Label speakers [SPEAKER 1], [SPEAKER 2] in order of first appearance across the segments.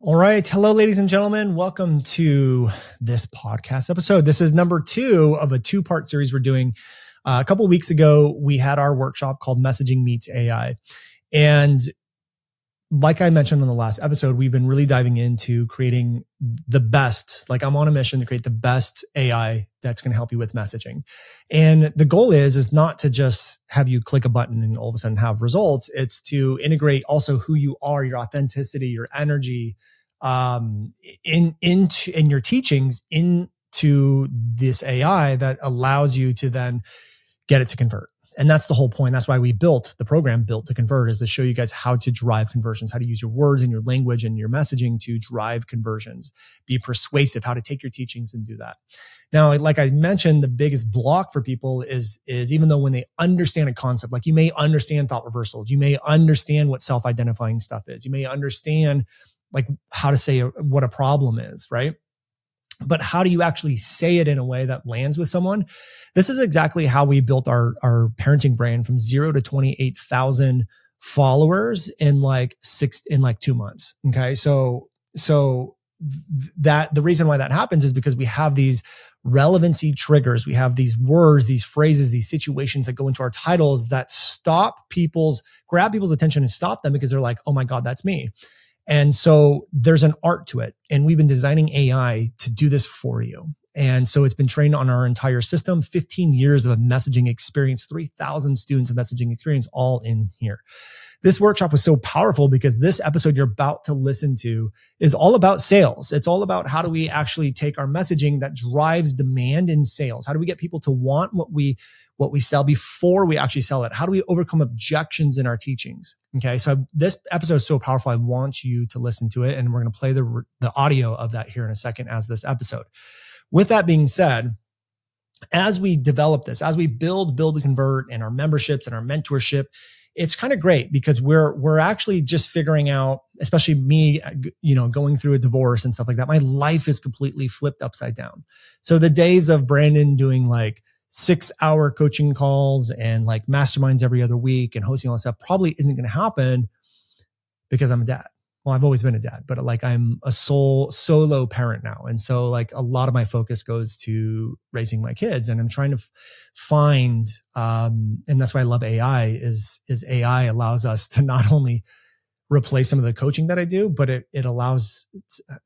[SPEAKER 1] All right. Hello, ladies and gentlemen. Welcome to this podcast episode. This is number 2 of a 2-part series we're doing. A couple of weeks ago, we had our workshop called Messaging Meets AI. And like I mentioned on the last episode, we've been really diving into creating the best. Like, I'm on a mission to create the best AI that's going to help you with messaging. And the goal is not to just have you click a button and all of a sudden have results. It's to integrate also who you are, your authenticity, your energy, in your teachings into this AI that allows you to then get it to convert. And that's the whole point. That's why we built the program Built to Convert, is to show you guys how to drive conversions, how to use your words and your language and your messaging to drive conversions, be persuasive, how to take your teachings and do that. Now, like I mentioned, the biggest block for people is even though when they understand a concept, like you may understand thought reversals, you may understand what self-identifying stuff is, you may understand like how to say what a problem is, right? But how do you actually say it in a way that lands with someone? This is exactly how we built our parenting brand from 0 to 28,000 followers in like 2 months. Okay. So that the reason why that happens is because we have these relevancy triggers. We have these words, these phrases, these situations that go into our titles that grab people's attention and stop them because they're like, oh my God, that's me. And so there's an art to it. And we've been designing AI to do this for you. And so it's been trained on our entire system, 15 years of messaging experience, 3,000 students of messaging experience, all in here. This workshop was so powerful because this episode you're about to listen to is all about sales. It's all about how do we actually take our messaging that drives demand in sales? How do we get people to want what we sell before we actually sell it? How do we overcome objections in our teachings? Okay. So this episode is so powerful. I want you to listen to it. And we're going to play the audio of that here in a second as this episode. With that being said, as we develop this, as we build to Convert and our memberships and our mentorship, it's kind of great because we're actually just figuring out, especially me, going through a divorce and stuff like that. My life is completely flipped upside down. So the days of Brandon doing like 6-hour coaching calls and like masterminds every other week and hosting all that stuff probably isn't going to happen because I'm a dad. Well, I've always been a dad, but like I'm a solo parent now. And so like a lot of my focus goes to raising my kids, and I'm trying to find, and that's why I love AI is AI allows us to not only replace some of the coaching that I do, but it allows,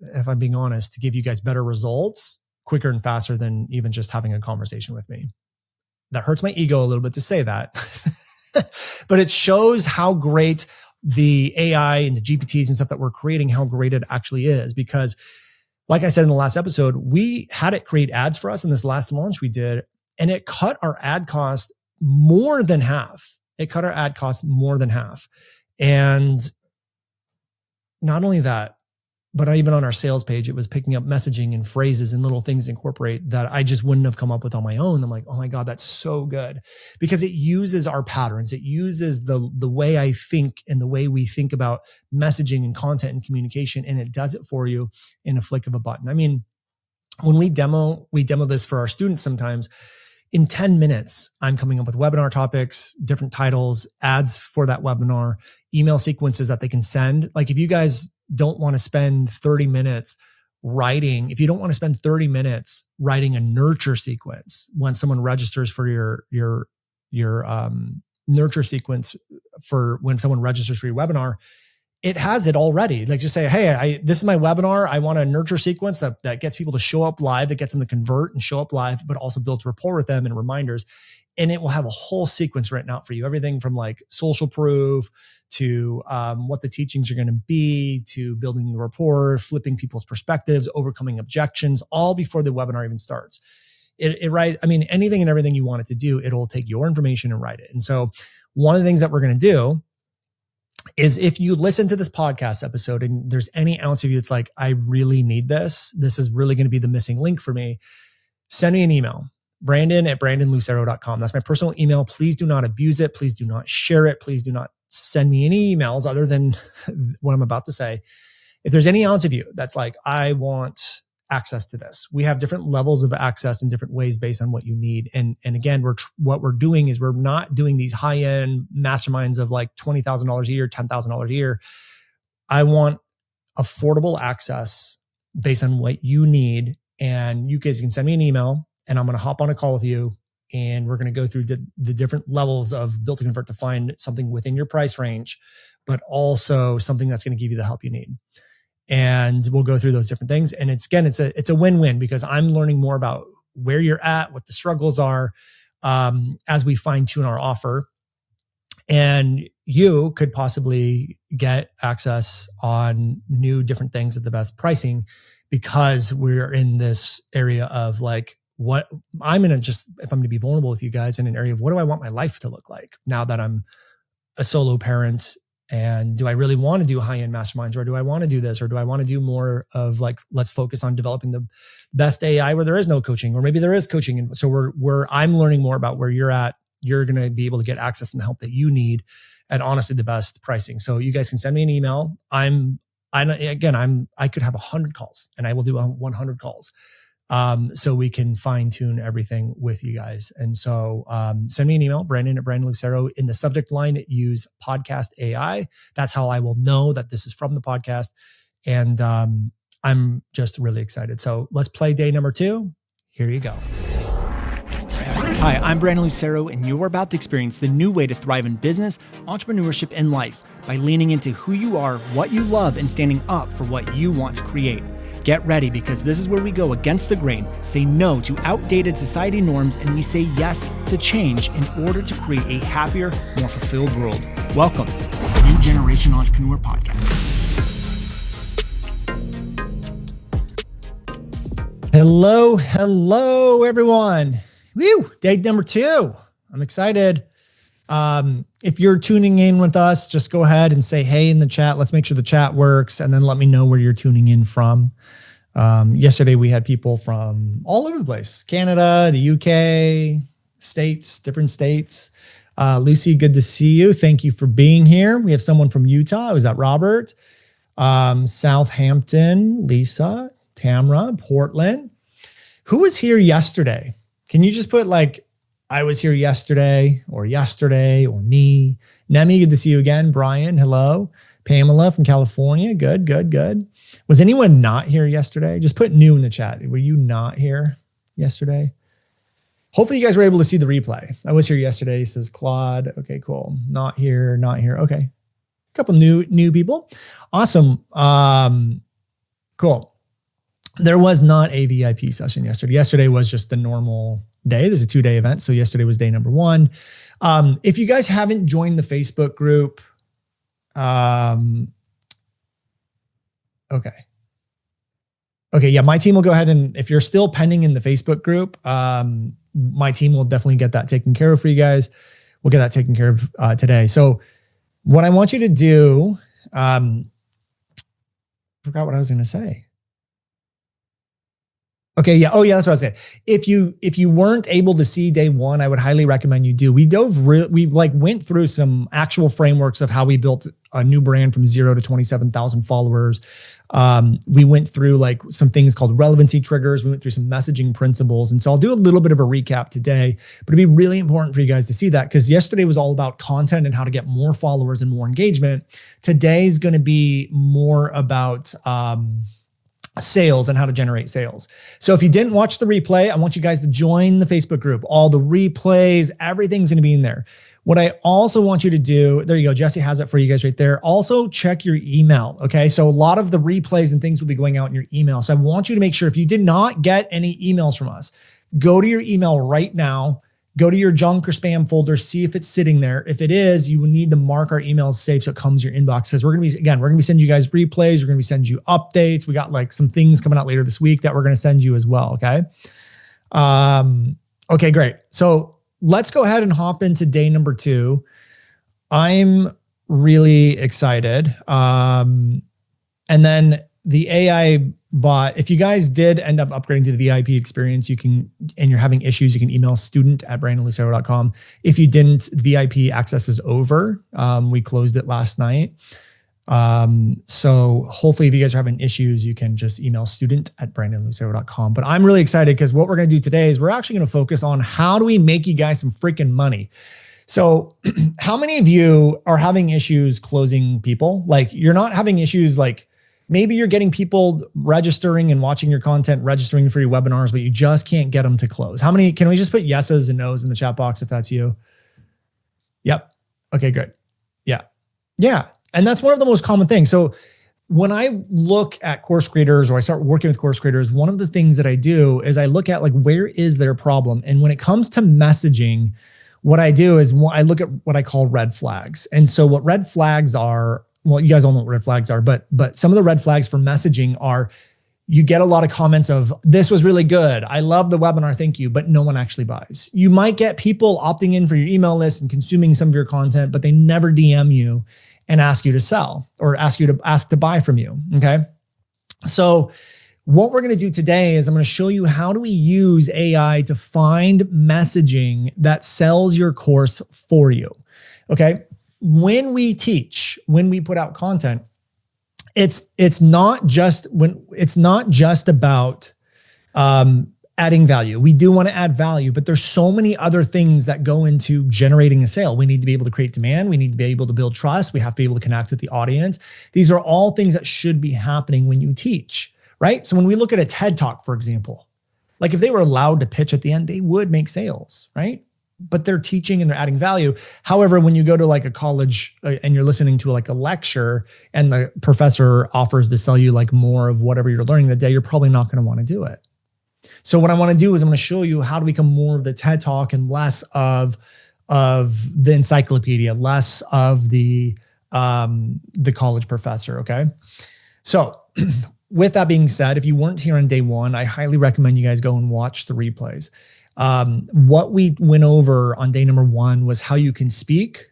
[SPEAKER 1] if I'm being honest, to give you guys better results quicker and faster than even just having a conversation with me. That hurts my ego a little bit to say that, but it shows how great the AI and the GPTs and stuff that we're creating, how great it actually is. Because like I said in the last episode, we had it create ads for us in this last launch we did, and it cut our ad cost more than half. And not only that, but even on our sales page, it was picking up messaging and phrases and little things to incorporate that I just wouldn't have come up with on my own. I'm like, oh my God, that's so good, because it uses our patterns. It uses the way I think and the way we think about messaging and content and communication. And it does it for you in a flick of a button. I mean, when we demo this for our students sometimes. In 10 minutes, I'm coming up with webinar topics, different titles, ads for that webinar, email sequences that they can send. Like if you guys don't want to spend 30 minutes writing, if you don't want to spend 30 minutes writing a nurture sequence when someone registers for your nurture sequence for when someone registers for your webinar, it has it already. Like just say, hey, this is my webinar. I want a nurture sequence that gets people to show up live, that gets them to convert and show up live, but also builds rapport with them and reminders. And it will have a whole sequence written out for you. Everything from like social proof to what the teachings are going to be, to building the rapport, flipping people's perspectives, overcoming objections, all before the webinar even starts. Anything and everything you want it to do, it'll take your information and write it. And so one of the things that we're going to do is if you listen to this podcast episode and there's any ounce of you, it's like, I really need this. This is really going to be the missing link for me. Send me an email, brandon@brandonlucero.com. That's my personal email. Please do not abuse it. Please do not share it. Please do not send me any emails other than what I'm about to say. If there's any ounce of you that's like, I want access to this. We have different levels of access in different ways based on what you need. And again, what we're doing is we're not doing these high-end masterminds of like $20,000 a year, $10,000 a year. I want affordable access based on what you need. And you guys can send me an email and I'm going to hop on a call with you. And we're going to go through the different levels of build to convert to find something within your price range, but also something that's going to give you the help you need. And we'll go through those different things. And it's a win-win because I'm learning more about where you're at, what the struggles are, as we fine tune our offer. And you could possibly get access on new different things at the best pricing because we're in this area of like, what I'm going to just, if I'm going to be vulnerable with you guys in an area of what do I want my life to look like now that I'm a solo parent, and do I really want to do high-end masterminds, or do I want to do this, or do I want to do more of like, let's focus on developing the best AI where there is no coaching, or maybe there is coaching. And so I'm learning more about where you're at. You're going to be able to get access and the help that you need at honestly the best pricing. So you guys can send me an email. I could have 100 calls and I will do 100 calls. So we can fine tune everything with you guys. And so, send me an email, Brandon@BrandonLucero. In the subject line, use podcast AI. That's how I will know that this is from the podcast. And, I'm just really excited. So let's play day number 2. Here you go. Hi, I'm Brandon Lucero, and you're about to experience the new way to thrive in business, entrepreneurship, and life by leaning into who you are, what you love, and standing up for what you want to create. Get ready because this is where we go against the grain, say no to outdated society norms, and we say yes to change in order to create a happier, more fulfilled world. Welcome to the New Generation Entrepreneur Podcast. Hello, everyone. Woo! Day number 2. I'm excited. If you're tuning in with us, just go ahead and say hey in the chat. Let's make sure the chat works, and then let me know where you're tuning in from. Yesterday we had people from all over the place, Canada, the UK, different states. Lucy, good to see you. Thank you for being here. We have someone from Utah. Was that Robert? Southampton, Lisa, Tamra, Portland. Who was here yesterday? Can you just put like, I was here yesterday or me? Nemi, good to see you again. Brian, hello. Pamela from California. Good. Was anyone not here yesterday? Just put new in the chat. Were you not here yesterday? Hopefully you guys were able to see the replay. I was here yesterday, says Claude. Okay, cool. Not here. Okay. A couple new people. Awesome. Cool. There was not a VIP session yesterday. Yesterday was just the normal day. There's a 2-day event. So yesterday was day number 1. If you guys haven't joined the Facebook group, Okay. Yeah. My team will go ahead and if you're still pending in the Facebook group, my team will definitely get that taken care of for you guys. We'll get that taken care of today. So what I want you to do, forgot what I was going to say. Okay. Yeah. Oh yeah. That's what I was saying. If you weren't able to see day 1, I would highly recommend you do. We went through some actual frameworks of how we built a new brand from 0 to 27,000 followers. We went through like some things called relevancy triggers. We went through some messaging principles. And so I'll do a little bit of a recap today, but it'd be really important for you guys to see that because yesterday was all about content and how to get more followers and more engagement. Today's going to be more about, sales and how to generate sales. So if you didn't watch the replay, I want you guys to join the Facebook group. All the replays, everything's going to be in there. What I also want you to do, there you go. Jesse has it for you guys right there. Also check your email. Okay. So a lot of the replays and things will be going out in your email. So I want you to make sure if you did not get any emails from us, go to your email right now, go to your junk or spam folder, see if it's sitting there. If it is, you will need to mark our emails safe so it comes to your inbox. Because we're going to be sending you guys replays. We're going to be sending you updates. We got like some things coming out later this week that we're going to send you as well. Okay. Okay, great. So let's go ahead and hop into day number 2. I'm really excited. And then the AI bot, if you guys did end up upgrading to the VIP experience, and you're having issues, you can email student@brandonlucero.com. If you didn't, VIP access is over. We closed it last night. So hopefully if you guys are having issues, you can just email student@brandonlucero.com. But I'm really excited because what we're going to do today is we're actually going to focus on how do we make you guys some freaking money. So how many of you are having issues closing people? Like you're not having issues like Maybe you're getting people registering and watching your content, registering for your webinars, but you just can't get them to close. How many, can we just put yeses and nos in the chat box if that's you? Yep. Okay, good. Yeah. Yeah. And that's one of the most common things. So when I look at course creators or I start working with course creators, one of the things that I do is I look at like, where is their problem? And when it comes to messaging, what I do is I look at what I call red flags. And so what red flags are, well, you guys all know what red flags are, but some of the red flags for messaging are, you get a lot of comments of, this was really good, I love the webinar, thank you, but no one actually buys. You might get people opting in for your email list and consuming some of your content, but they never DM you and ask you to sell or ask to buy from you, okay? So what we're gonna do today is I'm gonna show you how do we use AI to find messaging that sells your course for you, okay? When we teach, when we put out content, it's not just about adding value. We do want to add value, but there's so many other things that go into generating a sale. We need to be able to create demand. We need to be able to build trust. We have to be able to connect with the audience. These are all things that should be happening when you teach, right? So when we look at a TED Talk, for example, like if they were allowed to pitch at the end, they would make sales, right? But they're teaching and they're adding value. However, when you go to like a college and you're listening to like a lecture and the professor offers to sell you like more of whatever you're learning that day, you're probably not going to want to do it. So what I want to do is I'm going to show you how to become more of the TED Talk and less of the encyclopedia, less of the college professor. Okay. So with that being said, if you weren't here on day one, I highly recommend you guys go and watch the replays. What we went over on day number one was how you can speak,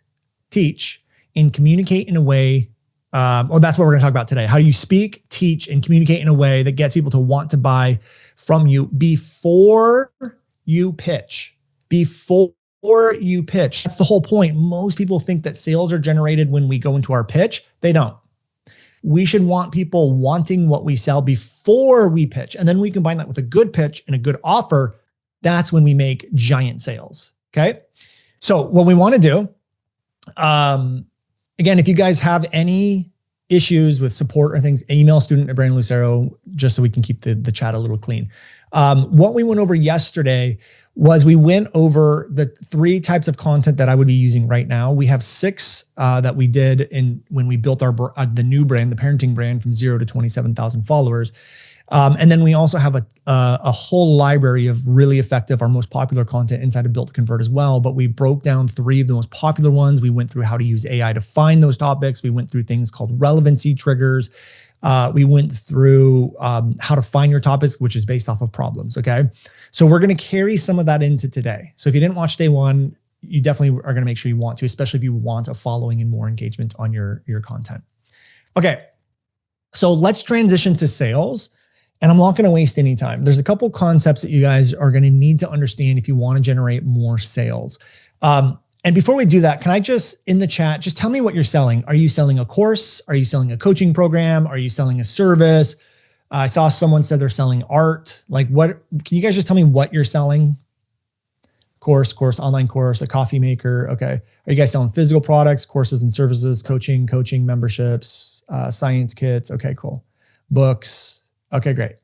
[SPEAKER 1] teach, and communicate in a way. That's what we're going to talk about today. How do you speak, teach, and communicate in a way that gets people to want to buy from you before you pitch, before you pitch. That's the whole point. Most people think that sales are generated when we go into our pitch. They don't. We should want people wanting what we sell before we pitch. And then we combine that with a good pitch and a good offer. That's when we make giant sales. Okay. So what we want to do, again, if you guys have any issues with support or things, email student@BrandonLucero, just so we can keep the chat a little clean. What we went over yesterday was we went over the 3 types of content that I would be using right now. We have 6 that we did when we built the new brand, the parenting brand, from 0 to 27,000 followers. And then we also have a whole library of really effective, our most popular content inside of Built to Convert as well. But we broke down 3 of the most popular ones. We went through how to use AI to find those topics. We went through things called relevancy triggers. We went through how to find your topics, which is based off of problems. Okay. So we're going to carry some of that into today. So if you didn't watch day one, you definitely are going to make sure you want to, especially if you want a following and more engagement on your content. Okay. So let's transition to sales. And I'm not going to waste any time. There's a couple concepts that you guys are going to need to understand if you want to generate more sales. And before we do that, can I just, in the chat, just tell me what you're selling? Are you selling a course? Are you selling a coaching program? Are you selling a service? I saw someone said they're selling art. Like what, can you guys just tell me what you're selling? Course, online course, a coffee maker. Okay. Are you guys selling physical products, courses and services, coaching memberships, science kits? Okay, cool. Books. Okay, great.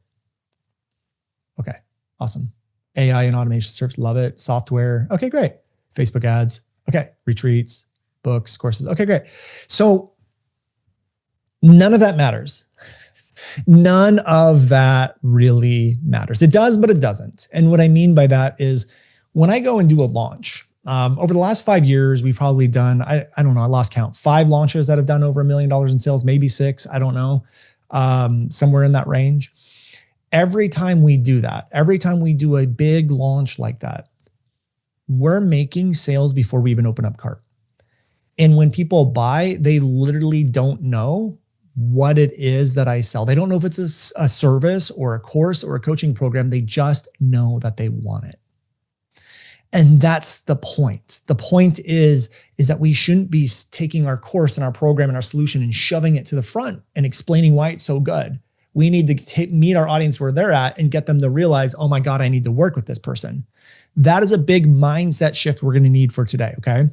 [SPEAKER 1] Okay, awesome. AI and automation service, love it. Software. Okay, great. Facebook ads. Okay, retreats, books, courses. Okay, great. So none of that matters. None of that really matters. It does, but it doesn't. And what I mean by that is when I go and do a launch, over the last 5 years, we've probably done, I don't know, I lost count, 5 launches that have done over $1 million in sales, maybe 6, I don't know, somewhere in that range. Every time we do that, every time we do a big launch like that, we're making sales before we even open up cart. And when people buy, they literally don't know what it is that I sell. They don't know if it's a service or a course or a coaching program. They just know that they want it. And that's the point. The point is that we shouldn't be taking our course and our program and our solution and shoving it to the front and explaining why it's so good. We need to meet our audience where they're at and get them to realize, oh my God, I need to work with this person. That is a big mindset shift we're going to need for today. Okay.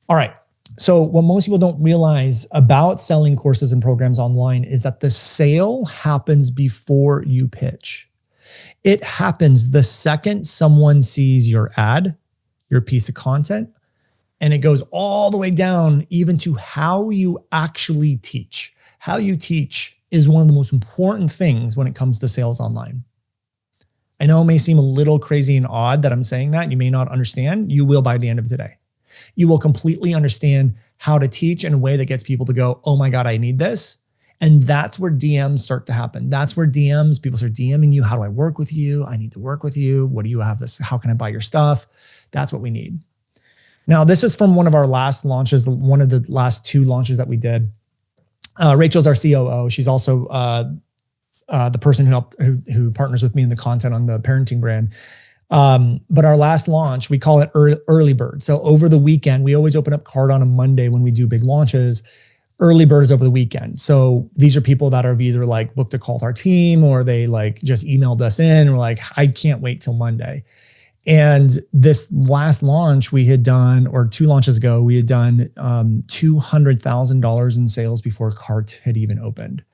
[SPEAKER 1] All right. So what most people don't realize about selling courses and programs online is that the sale happens before you pitch. It happens the second someone sees your ad, your piece of content, and it goes all the way down even to how you actually teach. How you teach is one of the most important things when it comes to sales online. I know it may seem a little crazy and odd that I'm saying that. You may not understand. You will by the end of today. You will completely understand how to teach in a way that gets people to go, oh my God, I need this. And that's where DMs start to happen. That's where people start DMing you. How do I work with you? I need to work with you. What do you have this? How can I buy your stuff? That's what we need. Now, this is from one of our last launches, one of the last 2 launches that we did. Rachel's our COO. She's also the person who partners with me in the content on the parenting brand. But our last launch, we call it early bird. So over the weekend, we always open up card on a Monday when we do big launches. Early bird is over the weekend. So these are people that have either like booked a call with our team or they like just emailed us in and were like, I can't wait till Monday. And this last launch we had done, or 2 launches ago, we had done $200,000 in sales before cart had even opened.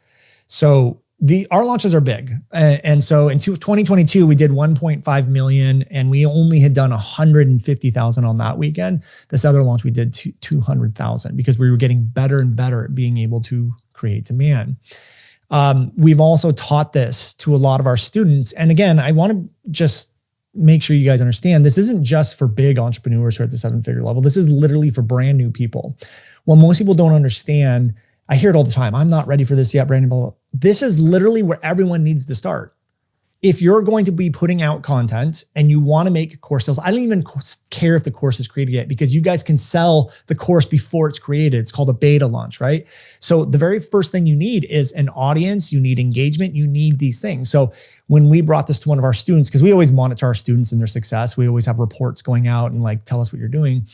[SPEAKER 1] So our launches are big. And so in 2022, we did 1.5 million and we only had done 150,000 on that weekend. This other launch, we did 200,000 because we were getting better and better at being able to create demand. We've also taught this to a lot of our students. And again, I want to just make sure you guys understand, this isn't just for big entrepreneurs who are at the 7-figure level. This is literally for brand new people. Well, most people don't understand. I hear it all the time. I'm not ready for this yet, brand new, blah, blah. This is literally where everyone needs to start. If you're going to be putting out content and you want to make course sales, I don't even care if the course is created yet because you guys can sell the course before it's created. It's called a beta launch, right? So the very first thing you need is an audience. You need engagement. You need these things. So when we brought this to one of our students, because we always monitor our students and their success, we always have reports going out and like, tell us what you're doing.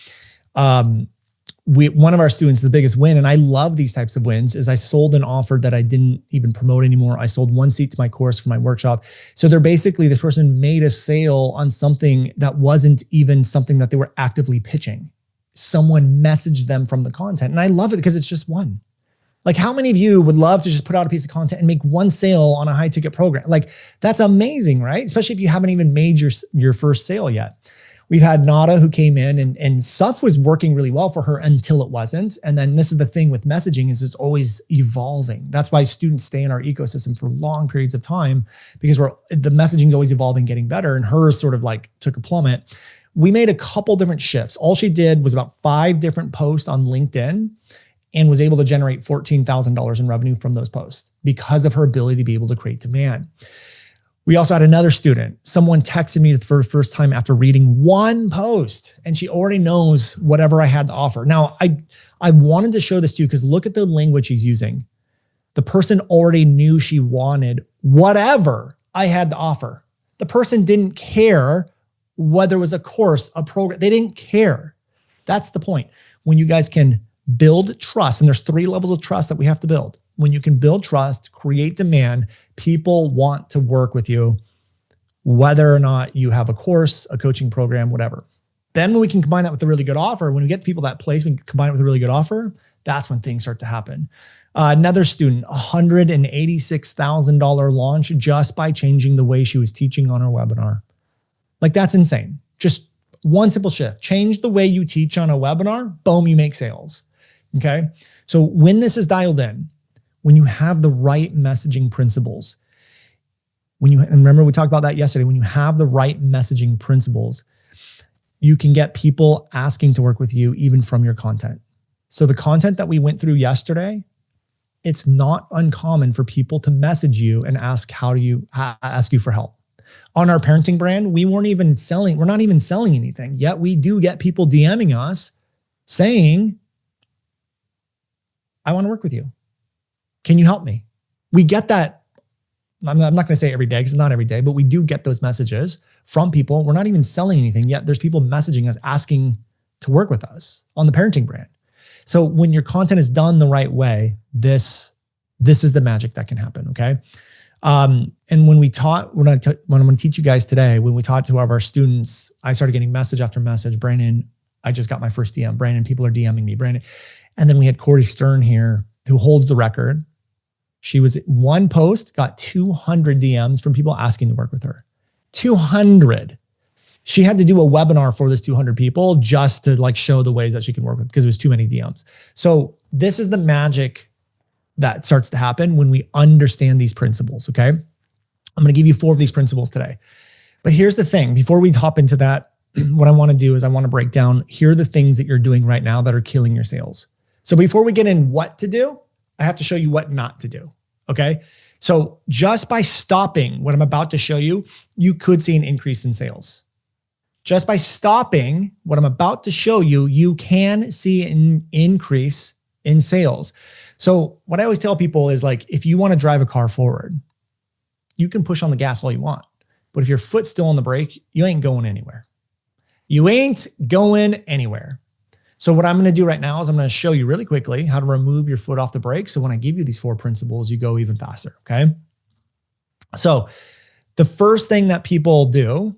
[SPEAKER 1] One of our students, the biggest win, and I love these types of wins, is I sold an offer that I didn't even promote anymore. I sold 1 seat to my course for my workshop. So they're basically, this person made a sale on something that wasn't even something that they were actively pitching. Someone messaged them from the content. And I love it because it's just one. Like how many of you would love to just put out a piece of content and make 1 sale on a high ticket program? Like that's amazing, right? Especially if you haven't even made your first sale yet. We've had Nada who came in and stuff was working really well for her until it wasn't. And then this is the thing with messaging is it's always evolving. That's why students stay in our ecosystem for long periods of time because the messaging is always evolving, getting better. And hers sort of like took a plummet. We made a couple different shifts. All she did was about 5 different posts on LinkedIn and was able to generate $14,000 in revenue from those posts because of her ability to be able to create demand. We also had another student. Someone texted me for the first time after reading 1 post and she already knows whatever I had to offer. Now, I wanted to show this to you because look at the language he's using. The person already knew she wanted whatever I had to offer. The person didn't care whether it was a course, a program. They didn't care. That's the point. When you guys can build trust, and there's 3 levels of trust that we have to build. When you can build trust, create demand, people want to work with you, whether or not you have a course, a coaching program, whatever. Then when we can combine that with a really good offer, when we get people that place, we can combine it with a really good offer, that's when things start to happen. Another student, $186,000 launch just by changing the way she was teaching on her webinar. Like that's insane. Just one simple shift. Change the way you teach on a webinar, boom, you make sales. Okay. So when this is dialed in, when you have the right messaging principles, and remember we talked about that yesterday, when you have the right messaging principles, you can get people asking to work with you even from your content. So the content that we went through yesterday, it's not uncommon for people to message you and ask ask you for help. On our parenting brand, we're not even selling anything, yet we do get people DMing us saying, I want to work with you. Can you help me? We get that. I'm not going to say every day because it's not every day, but we do get those messages from people. We're not even selling anything yet. There's people messaging us asking to work with us on the parenting brand. So when your content is done the right way, this is the magic that can happen. Okay. And when I'm going to teach you guys today, when we taught to our students, I started getting message after message, Brandon, I just got my first DM. Brandon, people are DMing me, Brandon. And then we had Corey Stern here, who holds the record. She was one post, got 200 DMs from people asking to work with her. 200. She had to do a webinar for this 200 people just to like show the ways that she can work with, because it was too many DMs. So this is the magic that starts to happen when we understand these principles, okay? I'm going to give you 4 of these principles today. But here's the thing. Before we hop into that, what I want to do is I want to break down, here are the things that you're doing right now that are killing your sales. So before we get in what to do, I have to show you what not to do, okay? So just by stopping what I'm about to show you, you could see an increase in sales. Just by stopping what I'm about to show you, you can see an increase in sales. So what I always tell people is like, if you want to drive a car forward, you can push on the gas all you want. But if your foot's still on the brake, you ain't going anywhere. You ain't going anywhere. So what I'm going to do right now is I'm going to show you really quickly how to remove your foot off the brake. So when I give you these 4 principles, you go even faster, okay? So the first thing that people do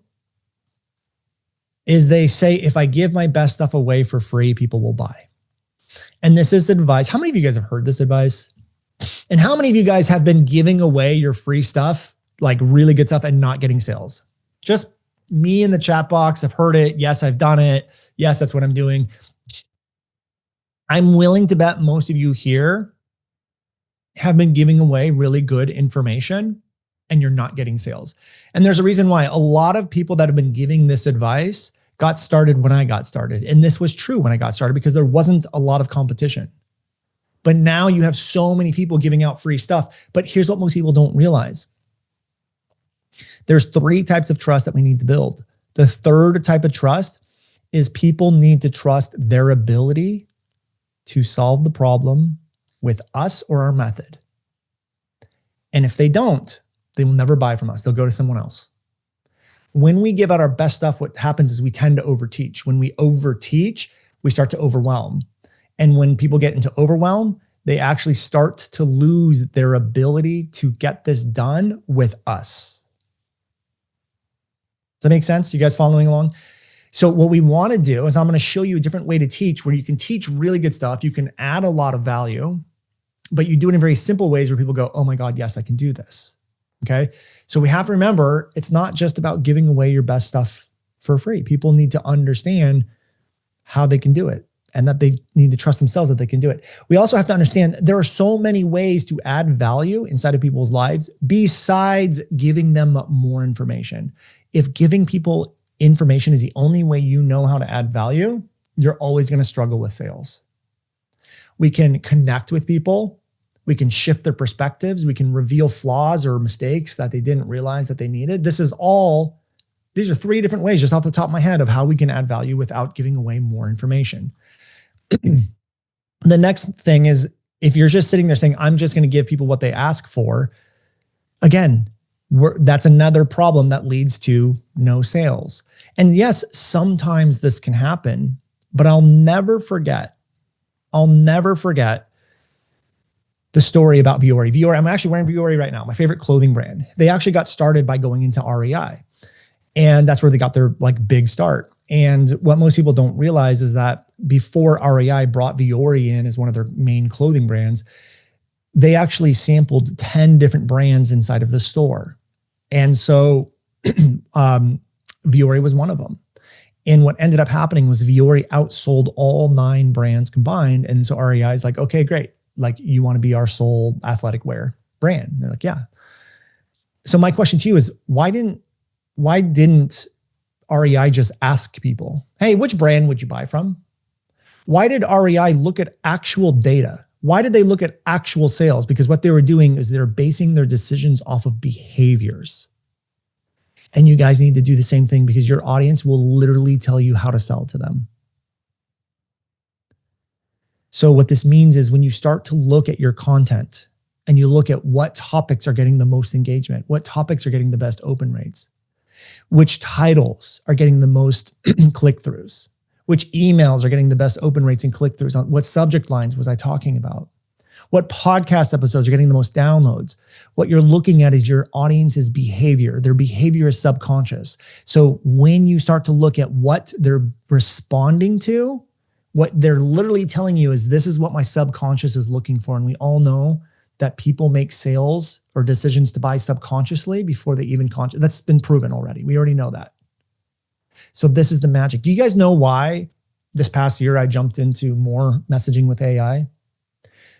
[SPEAKER 1] is they say, if I give my best stuff away for free, people will buy. And this is advice. How many of you guys have heard this advice? And how many of you guys have been giving away your free stuff, like really good stuff, and not getting sales? Just me in the chat box. I've heard it. Yes, I've done it. Yes, that's what I'm doing. I'm willing to bet most of you here have been giving away really good information and you're not getting sales. And there's a reason why. A lot of people that have been giving this advice got started when I got started. And this was true when I got started because there wasn't a lot of competition. But now you have so many people giving out free stuff. But here's what most people don't realize. There's 3 types of trust that we need to build. The third type of trust is people need to trust their ability to solve the problem with us or our method. And if they don't, they will never buy from us. They'll go to someone else. When we give out our best stuff, what happens is we tend to overteach. When we overteach, we start to overwhelm. And when people get into overwhelm, they actually start to lose their ability to get this done with us. Does that make sense? You guys following along? So what we want to do is I'm going to show you a different way to teach where you can teach really good stuff. You can add a lot of value, but you do it in very simple ways where people go, oh my God, yes, I can do this. Okay. So we have to remember, it's not just about giving away your best stuff for free. People need to understand how they can do it and that they need to trust themselves that they can do it. We also have to understand there are so many ways to add value inside of people's lives besides giving them more information. If giving people information is the only way you know how to add value, you're always going to struggle with sales. We can connect with people. We can shift their perspectives. We can reveal flaws or mistakes that they didn't realize that they needed. These are 3 different ways just off the top of my head of how we can add value without giving away more information. The next thing is, if you're just sitting there saying, I'm just going to give people what they ask for, again, that's another problem that leads to no sales. And yes, sometimes this can happen, but I'll never forget the story about Vuori. Vuori, I'm actually wearing Vuori right now, my favorite clothing brand. They actually got started by going into REI. And that's where they got their like big start. And what most people don't realize is that before REI brought Vuori in as one of their main clothing brands, they actually sampled 10 different brands inside of the store. And so Vuori was one of them. And what ended up happening was Vuori outsold all 9 brands combined. And so REI is like, okay, great. Like, you want to be our sole athletic wear brand? And they're like, yeah. So my question to you is, why didn't REI just ask people, hey, which brand would you buy from? Why did REI look at actual data? Why did they look at actual sales? Because what they were doing is they're basing their decisions off of behaviors. And you guys need to do the same thing, because your audience will literally tell you how to sell to them. So what this means is when you start to look at your content and you look at what topics are getting the most engagement, what topics are getting the best open rates, which titles are getting the most click-throughs, which emails are getting the best open rates and click-throughs, on what subject lines was I talking about? What podcast episodes are getting the most downloads? What you're looking at is your audience's behavior. Their behavior is subconscious. So when you start to look at what they're responding to, what they're literally telling you is, this is what my subconscious is looking for. And we all know that people make sales or decisions to buy subconsciously before they even that's been proven already. We already know that. So this is the magic. Do you guys know why this past year I jumped into more messaging with AI?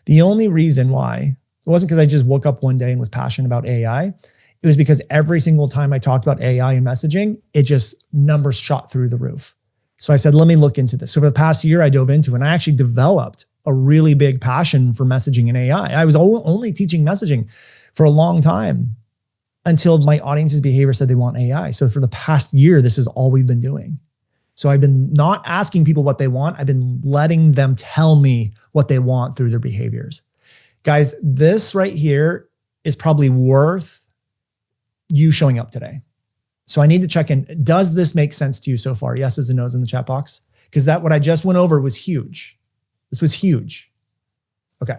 [SPEAKER 1] The only reason why, it wasn't because I just woke up one day and was passionate about AI. It was because every single time I talked about AI and messaging, it just numbers shot through the roof. So I said, let me look into this. So for the past year, I dove into it, and I actually developed a really big passion for messaging and AI. I was only teaching messaging for a long time until my audience's behavior said they want AI. So for the past year, this is all we've been doing. So I've been not asking people what they want. I've been letting them tell me what they want through their behaviors. Guys, this right here is probably worth you showing up today. So I need to check in. Does this make sense to you so far? Yeses and nos in the chat box. Because that what I just went over was huge. This was huge. Okay.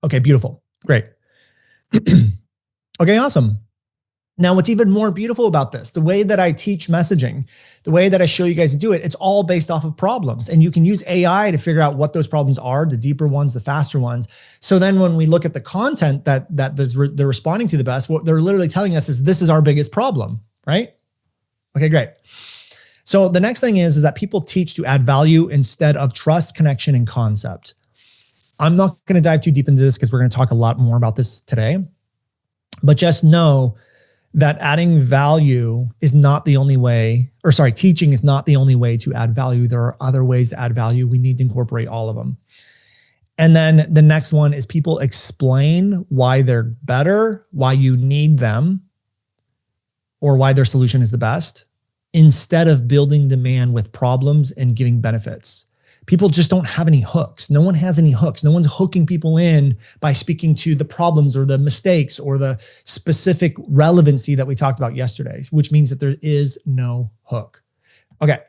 [SPEAKER 1] Okay, beautiful. Great. Okay, awesome. Now, what's even more beautiful about this, the way that I teach messaging, the way that I show you guys to do it, it's all based off of problems. And you can use AI to figure out what those problems are, the deeper ones, the faster ones. So then when we look at the content that they're responding to the best, what they're literally telling us is, this is our biggest problem, right? Okay, great. So the next thing is that people teach to add value instead of trust, connection, and concept. I'm not going to dive too deep into this because we're going to talk a lot more about this today. But just know that adding value is not the only way, or sorry, teaching is not the only way to add value. There are other ways to add value. We need to incorporate all of them. And then the next one is people explain why they're better, why you need them, or why their solution is the best, instead of building demand with problems and giving benefits. People just don't have any hooks. No one has any hooks. No one's hooking people in by speaking to the problems or the mistakes or the specific relevancy that we talked about yesterday, which means that there is no hook. Okay.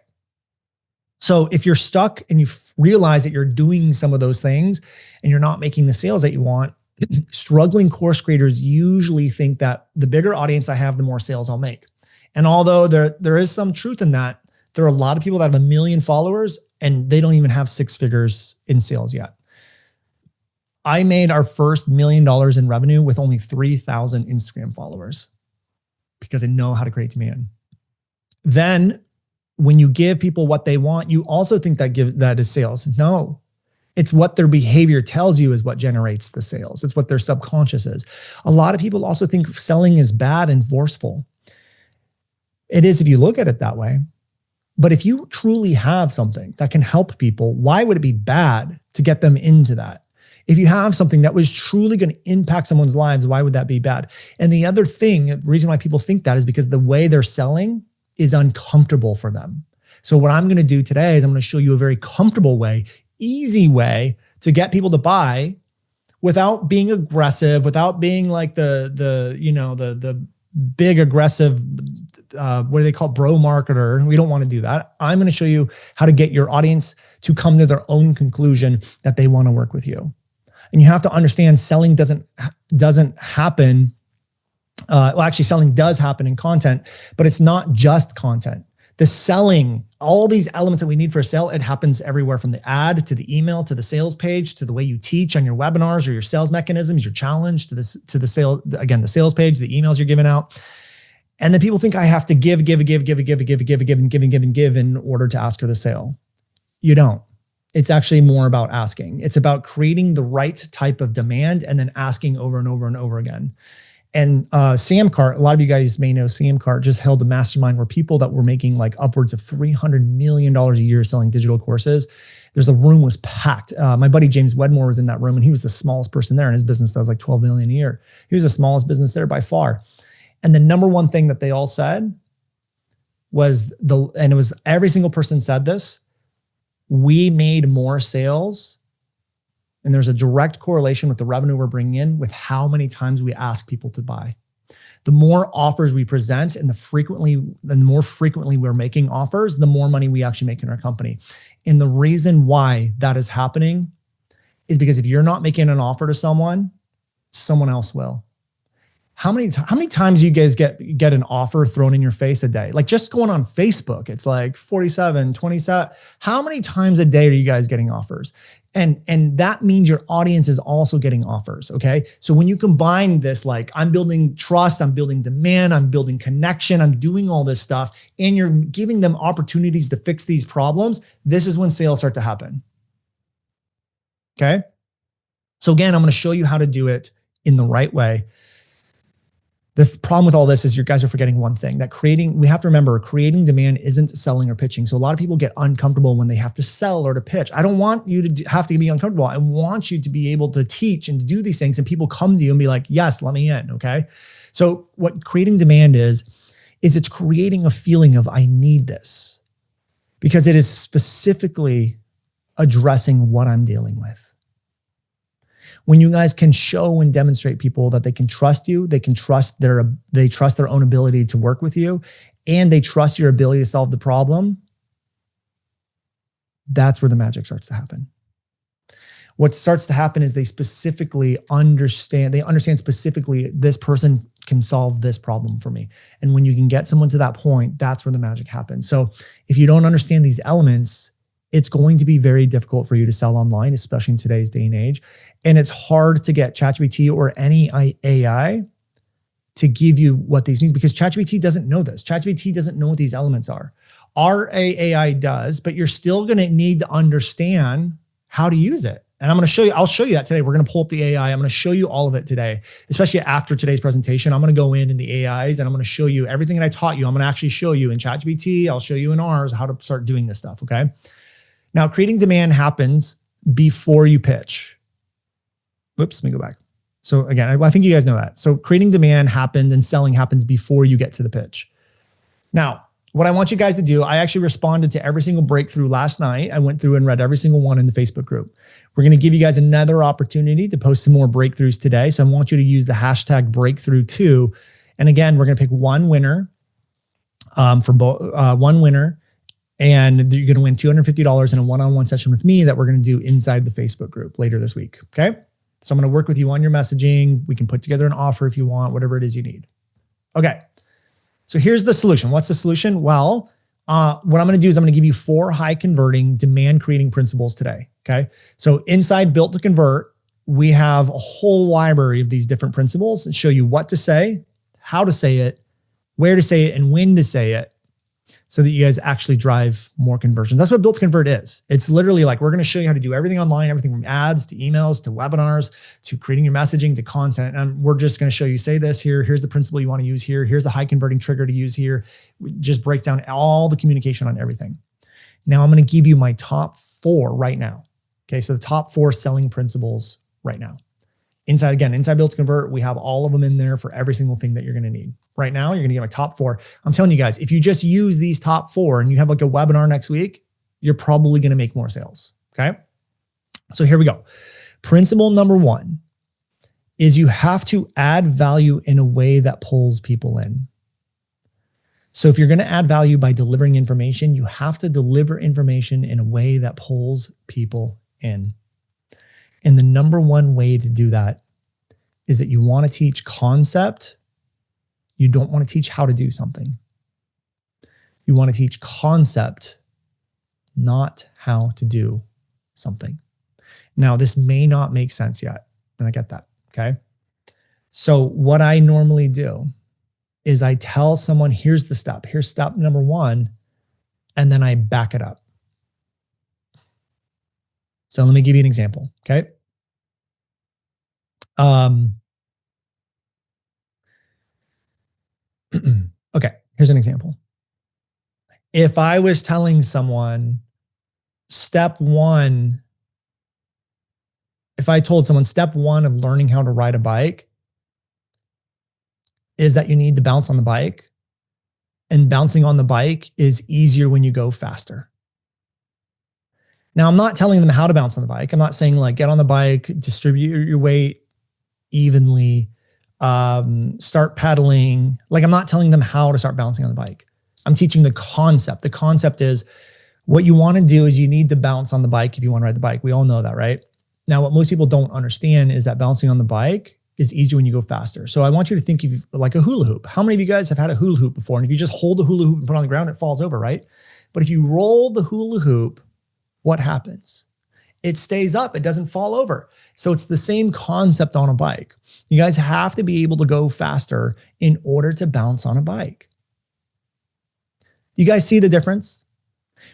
[SPEAKER 1] So if you're stuck and you realize that you're doing some of those things and you're not making the sales that you want, struggling course creators usually think that the bigger audience I have, the more sales I'll make. And although there is some truth in that, there are a lot of people that have 1 million followers and they don't even have 6 figures in sales yet. I made our first $1 million in revenue with only 3,000 Instagram followers because I know how to create demand. Then when you give people what they want, you also think that is sales. No, it's what their behavior tells you is what generates the sales. It's what their subconscious is. A lot of people also think selling is bad and forceful. It is if you look at it that way. But if you truly have something that can help people, why would it be bad to get them into that? If you have something that was truly going to impact someone's lives, why would that be bad? And the other thing, the reason why people think that is because the way they're selling is uncomfortable for them. So what I'm going to do today is I'm going to show you a very comfortable way, easy way to get people to buy without being aggressive, without being like the big aggressive, what do they call bro marketer? We don't want to do that. I'm going to show you how to get your audience to come to their own conclusion that they want to work with you. And you have to understand selling doesn't happen. Well, actually selling does happen in content, but it's not just content. The selling, all these elements that we need for a sale, it happens everywhere from the ad to the email, to the sales page, to the way you teach on your webinars or your sales mechanisms, your challenge, to the sale, again, the sales page, the emails you're giving out. And then people think I have to give in order to ask for the sale. You don't. It's actually more about asking. It's about creating the right type of demand and then asking over and over and over again. And Sam Cart, a lot of you guys may know Sam Cart just held a mastermind where people that were making like upwards of $300 million a year selling digital courses. There's a room was packed. My buddy James Wedmore was in that room and he was the smallest person there and his business does like 12 million a year. He was the smallest business there by far. And the number one thing that they all said was and it was every single person said this, we made more sales. And there's a direct correlation with the revenue we're bringing in with how many times we ask people to buy. The more offers we present and the more frequently we're making offers, the more money we actually make in our company. And the reason why that is happening is because if you're not making an offer to someone, someone else will. How many times do you guys get an offer thrown in your face a day? Like just going on Facebook, it's like 47, 27. How many times a day are you guys getting offers? And that means your audience is also getting offers, okay? So when you combine this, like I'm building trust, I'm building demand, I'm building connection, I'm doing all this stuff, and you're giving them opportunities to fix these problems, this is when sales start to happen, okay? So again, I'm gonna show you how to do it in the right way. The problem with all this is you guys are forgetting one thing, that we have to remember creating demand isn't selling or pitching. So a lot of people get uncomfortable when they have to sell or to pitch. I don't want you to have to be uncomfortable. I want you to be able to teach and to do these things, and people come to you and be like, yes, let me in, okay? So what creating demand is it's creating a feeling of I need this, because it is specifically addressing what I'm dealing with. When you guys can show and demonstrate people that they can trust you, they trust their own ability to work with you, and they trust your ability to solve the problem, that's where the magic starts to happen. What starts to happen is they understand specifically this person can solve this problem for me. And when you can get someone to that point, that's where the magic happens. So if you don't understand these elements, it's going to be very difficult for you to sell online, especially in today's day and age. And it's hard to get ChatGPT or any AI to give you what these need, because ChatGPT doesn't know this. ChatGPT doesn't know what these elements are. Our AI does, but you're still going to need to understand how to use it. And I'm going to show you, I'll show you that today. We're going to pull up the AI. I'm going to show you all of it today, especially after today's presentation. I'm going to go in the AIs and I'm going to show you everything that I taught you. I'm going to actually show you in ChatGPT. I'll show you in ours how to start doing this stuff, okay? Now, creating demand happens before you pitch. Whoops, let me go back. So again, I think you guys know that. So creating demand happened and selling happens before you get to the pitch. Now, what I want you guys to do, I actually responded to every single breakthrough last night. I went through and read every single one in the Facebook group. We're going to give you guys another opportunity to post some more breakthroughs today. So I want you to use the hashtag breakthrough2. And again, we're going to pick one winner one winner. And you're going to win $250 in a one-on-one session with me that we're going to do inside the Facebook group later this week. Okay. So I'm going to work with you on your messaging. We can put together an offer if you want, whatever it is you need. Okay. So here's the solution. What's the solution? Well, what I'm going to do is I'm going to give you 4 high converting demand creating principles today. Okay. So inside Built to Convert, we have a whole library of these different principles that show you what to say, how to say it, where to say it, and when to say it, so that you guys actually drive more conversions. That's what Built to Convert is. It's literally like, we're going to show you how to do everything online, everything from ads to emails to webinars to creating your messaging to content. And we're just going to show you, say this here, here's the principle you want to use here, here's the high converting trigger to use here. We just break down all the communication on everything. Now I'm going to give you my top 4 right now. Okay, so the top 4 selling principles right now. Inside Built to Convert, we have all of them in there for every single thing that you're going to need. Right now, you're going to get my top 4. I'm telling you guys, if you just use these top 4 and you have like a webinar next week, you're probably going to make more sales. Okay. So here we go. Principle number 1 is you have to add value in a way that pulls people in. So if you're going to add value by delivering information, you have to deliver information in a way that pulls people in. And the number 1 way to do that is that you want to teach concept. You don't want to teach how to do something. You want to teach concept, not how to do something. Now, this may not make sense yet, and I get that, okay? So what I normally do is I tell someone, here's the step. Here's step number 1, and then I back it up. So let me give you an example, okay? Okay, here's an example. If I was telling someone step 1, if I told someone step 1 of learning how to ride a bike is that you need to bounce on the bike, and bouncing on the bike is easier when you go faster. Now, I'm not telling them how to bounce on the bike. I'm not saying like get on the bike, distribute your weight evenly, start pedaling. Like, I'm not telling them how to start bouncing on the bike. I'm teaching the concept. The concept is What you want to do is you need to bounce on the bike if you want to ride the bike. We all know that, right? Now, what most people don't understand is that bouncing on the bike is easier when you go faster. So I want you to think of like a hula hoop. How many of you guys have had a hula hoop before? And if you just hold the hula hoop and put it on the ground, it falls over, right? But if you roll the hula hoop, what happens? It stays up. It doesn't fall over. So it's the same concept on a bike. You guys have to be able to go faster in order to bounce on a bike. You guys see the difference?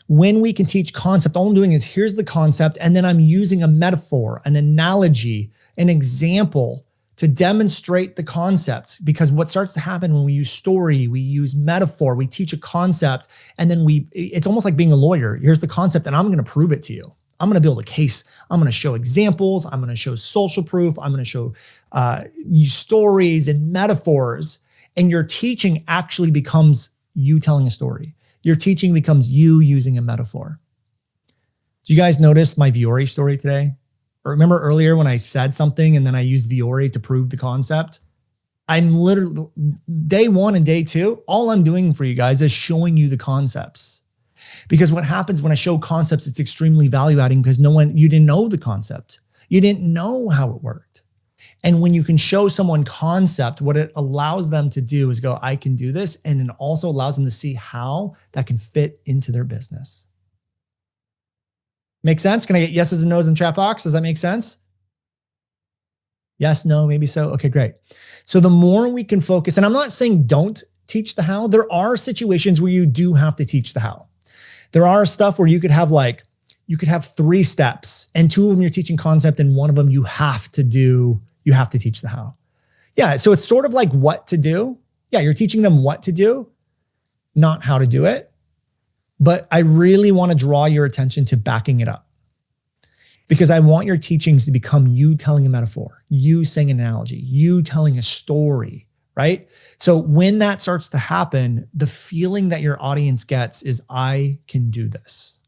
[SPEAKER 1] When we can teach concept, all I'm doing is here's the concept, and then I'm using a metaphor, an analogy, an example to demonstrate the concept. Because what starts to happen when we use story, we use metaphor, we teach a concept, and then it's almost like being a lawyer. Here's the concept, and I'm going to prove it to you. I'm going to build a case. I'm going to show examples. I'm going to show social proof. I'm going to show you stories and metaphors. And your teaching actually becomes you telling a story. Your teaching becomes you using a metaphor. Do you guys notice my Viore story today? Or remember earlier when I said something and then I used Viore to prove the concept? I'm literally, day one and day two, all I'm doing for you guys is showing you the concepts. Because what happens when I show concepts, it's extremely value adding because you didn't know the concept. You didn't know how it worked. And when you can show someone concept, what it allows them to do is go, I can do this. And it also allows them to see how that can fit into their business. Make sense? Can I get yeses and nos in the chat box? Does that make sense? Yes, no, maybe so. Okay, great. So the more we can focus, and I'm not saying don't teach the how. There are situations where you do have to teach the how. There are stuff where you could have 3 steps and 2 of them you're teaching concept and 1 of them you have to teach the how. Yeah, so it's sort of like what to do. Yeah, you're teaching them what to do, not how to do it. But I really want to draw your attention to backing it up because I want your teachings to become you telling a metaphor, you saying an analogy, you telling a story, right? So when that starts to happen, the feeling that your audience gets is I can do this.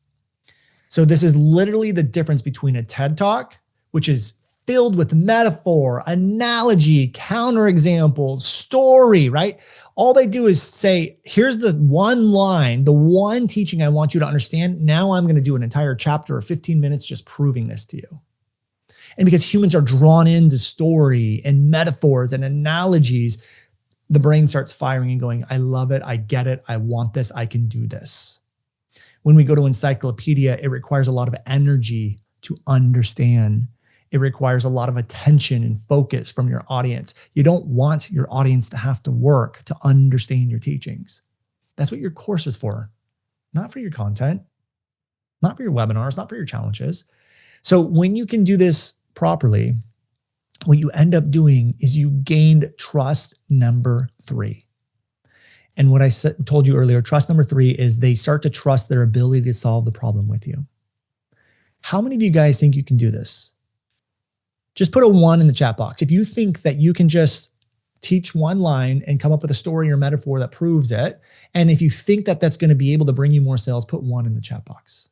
[SPEAKER 1] So this is literally the difference between a TED Talk, which is filled with metaphor, analogy, counterexample, story, right? All they do is say, here's the one line, the one teaching I want you to understand. Now I'm going to do an entire chapter of 15 minutes just proving this to you. And because humans are drawn into story and metaphors and analogies, the brain starts firing and going, I love it. I get it. I want this. I can do this. When we go to encyclopedia, it requires a lot of energy to understand. It requires a lot of attention and focus from your audience. You don't want your audience to have to work to understand your teachings. That's what your course is for, not for your content, not for your webinars, not for your challenges. So when you can do this properly, what you end up doing is you gained trust number 3. And what I told you earlier, trust number 3 is they start to trust their ability to solve the problem with you. How many of you guys think you can do this? Just put a 1 in the chat box. If you think that you can just teach one line and come up with a story or metaphor that proves it, and if you think that that's going to be able to bring you more sales, put 1 in the chat box.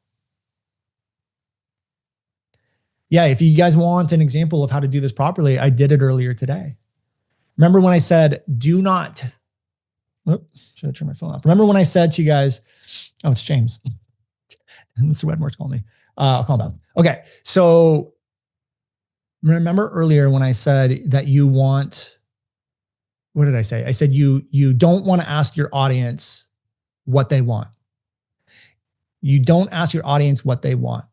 [SPEAKER 1] Yeah, if you guys want an example of how to do this properly, I did it earlier today. Remember when I said, do not, should I turn my phone off? Remember when I said to you guys, oh, it's James. Mr. Wedmore's calling me. I'll call him back. Okay, so remember earlier when I said that you want, what did I say? I said you don't want to ask your audience what they want. You don't ask your audience what they want.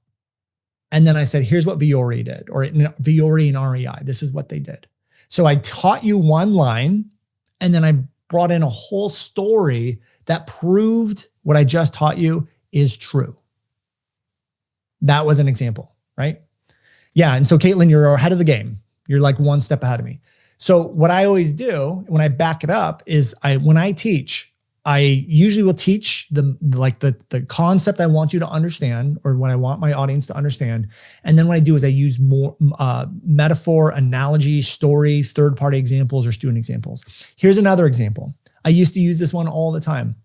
[SPEAKER 1] And then I said, here's what Viore did, or Viore and REI. This is what they did. So I taught you one line, and then I brought in a whole story that proved what I just taught you is true. That was an example, right? Yeah. And so Caitlin, you're ahead of the game. You're like 1 step ahead of me. So what I always do when I back it up is when I teach, I usually will teach the concept I want you to understand or what I want my audience to understand. And then what I do is I use more metaphor, analogy, story, third-party examples or student examples. Here's another example. I used to use this one all the time.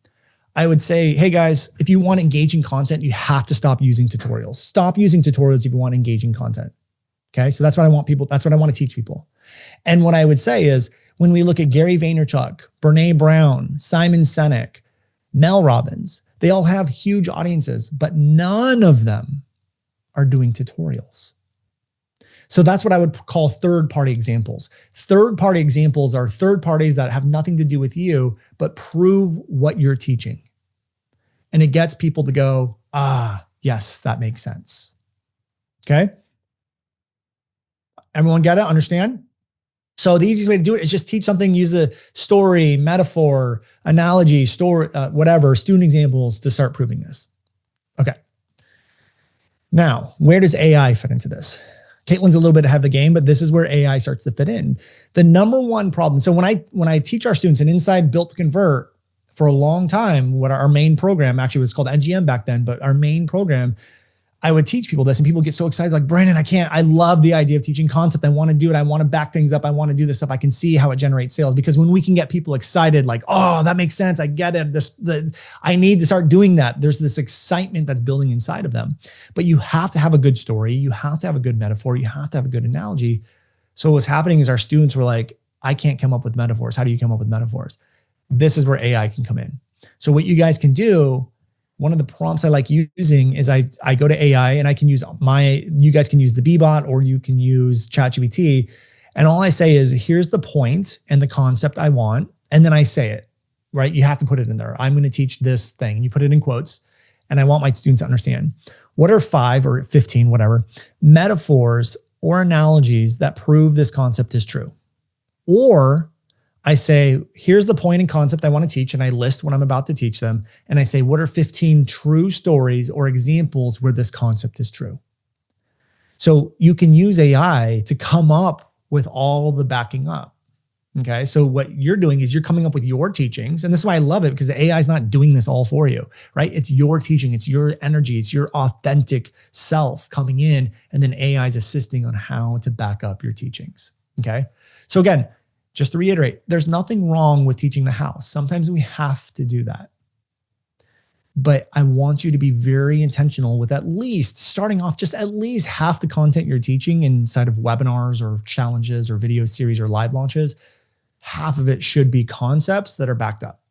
[SPEAKER 1] I would say, hey guys, if you want engaging content, you have to stop using tutorials. Stop using tutorials if you want engaging content. Okay, so that's what I want people, that's what I want to teach people. And what I would say is, when we look at Gary Vaynerchuk, Brene Brown, Simon Sinek, Mel Robbins, They all have huge audiences, but none of them are doing tutorials. So that's what I would call third-party examples. Third-party examples are third parties that have nothing to do with you, but prove what you're teaching. And it gets people to go, yes, that makes sense. Okay? Everyone get it? Understand? So the easiest way to do it is just teach something, use a story, metaphor, analogy, story, whatever, student examples to start proving this. Okay. Now, where does AI fit into this? Caitlin's a little bit ahead of the game, but this is where AI starts to fit in. The number one problem. So when I teach our students, and inside Built to Convert for a long time, what our main program actually was called NGM back then, but our main program, I would teach people this and people get so excited like, Brandon, I love the idea of teaching concept. I want to do it. I want to back things up. I want to do this stuff. I can see how it generates sales, because when we can get people excited, like, oh, that makes sense. I get it. I need to start doing that. There's this excitement that's building inside of them, but you have to have a good story. You have to have a good metaphor. You have to have a good analogy. So what's happening is our students were like, I can't come up with metaphors. How do you come up with metaphors? This is where AI can come in. So what you guys can do, one of the prompts I like using is I go to AI and I can use you guys can use the Bbot or you can use ChatGPT. And all I say is, here's the point and the concept I want. And then I say it, right? You have to put it in there. I'm going to teach this thing. And you put it in quotes. And I want my students to understand, what are 5 or 15, whatever, metaphors or analogies that prove this concept is true? Or I say, here's the point and concept I want to teach, and I list what I'm about to teach them. And I say, what are 15 true stories or examples where this concept is true? So you can use AI to come up with all the backing up. Okay. So what you're doing is you're coming up with your teachings. And this is why I love it, because the AI is not doing this all for you, right? It's your teaching. It's your energy. It's your authentic self coming in. And then AI is assisting on how to back up your teachings. Okay. So again, just to reiterate, there's nothing wrong with teaching the house. Sometimes we have to do that. But I want you to be very intentional with at least starting off just at least half the content you're teaching inside of webinars or challenges or video series or live launches. Half of it should be concepts that are backed up.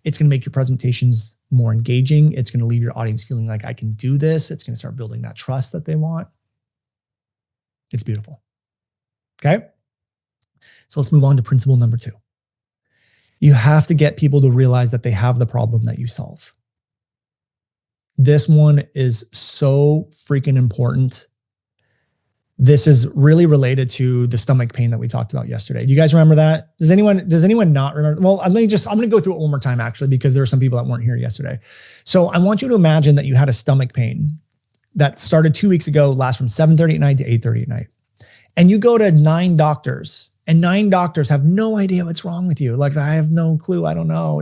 [SPEAKER 1] It's going to make your presentations more engaging. It's going to leave your audience feeling like, I can do this. It's going to start building that trust that they want. It's beautiful. Okay. So let's move on to principle number 2. You have to get people to realize that they have the problem that you solve. This one is so freaking important. This is really related to the stomach pain that we talked about yesterday. Do you guys remember that? Does anyone not remember? Well, I'm going to go through it one more time, actually, because there are some people that weren't here yesterday. So I want you to imagine that you had a stomach pain that started 2 weeks ago, lasts from 7:30 at night to 8:30 at night. And you go to 9 doctors. And 9 doctors have no idea what's wrong with you. Like, I have no clue. I don't know.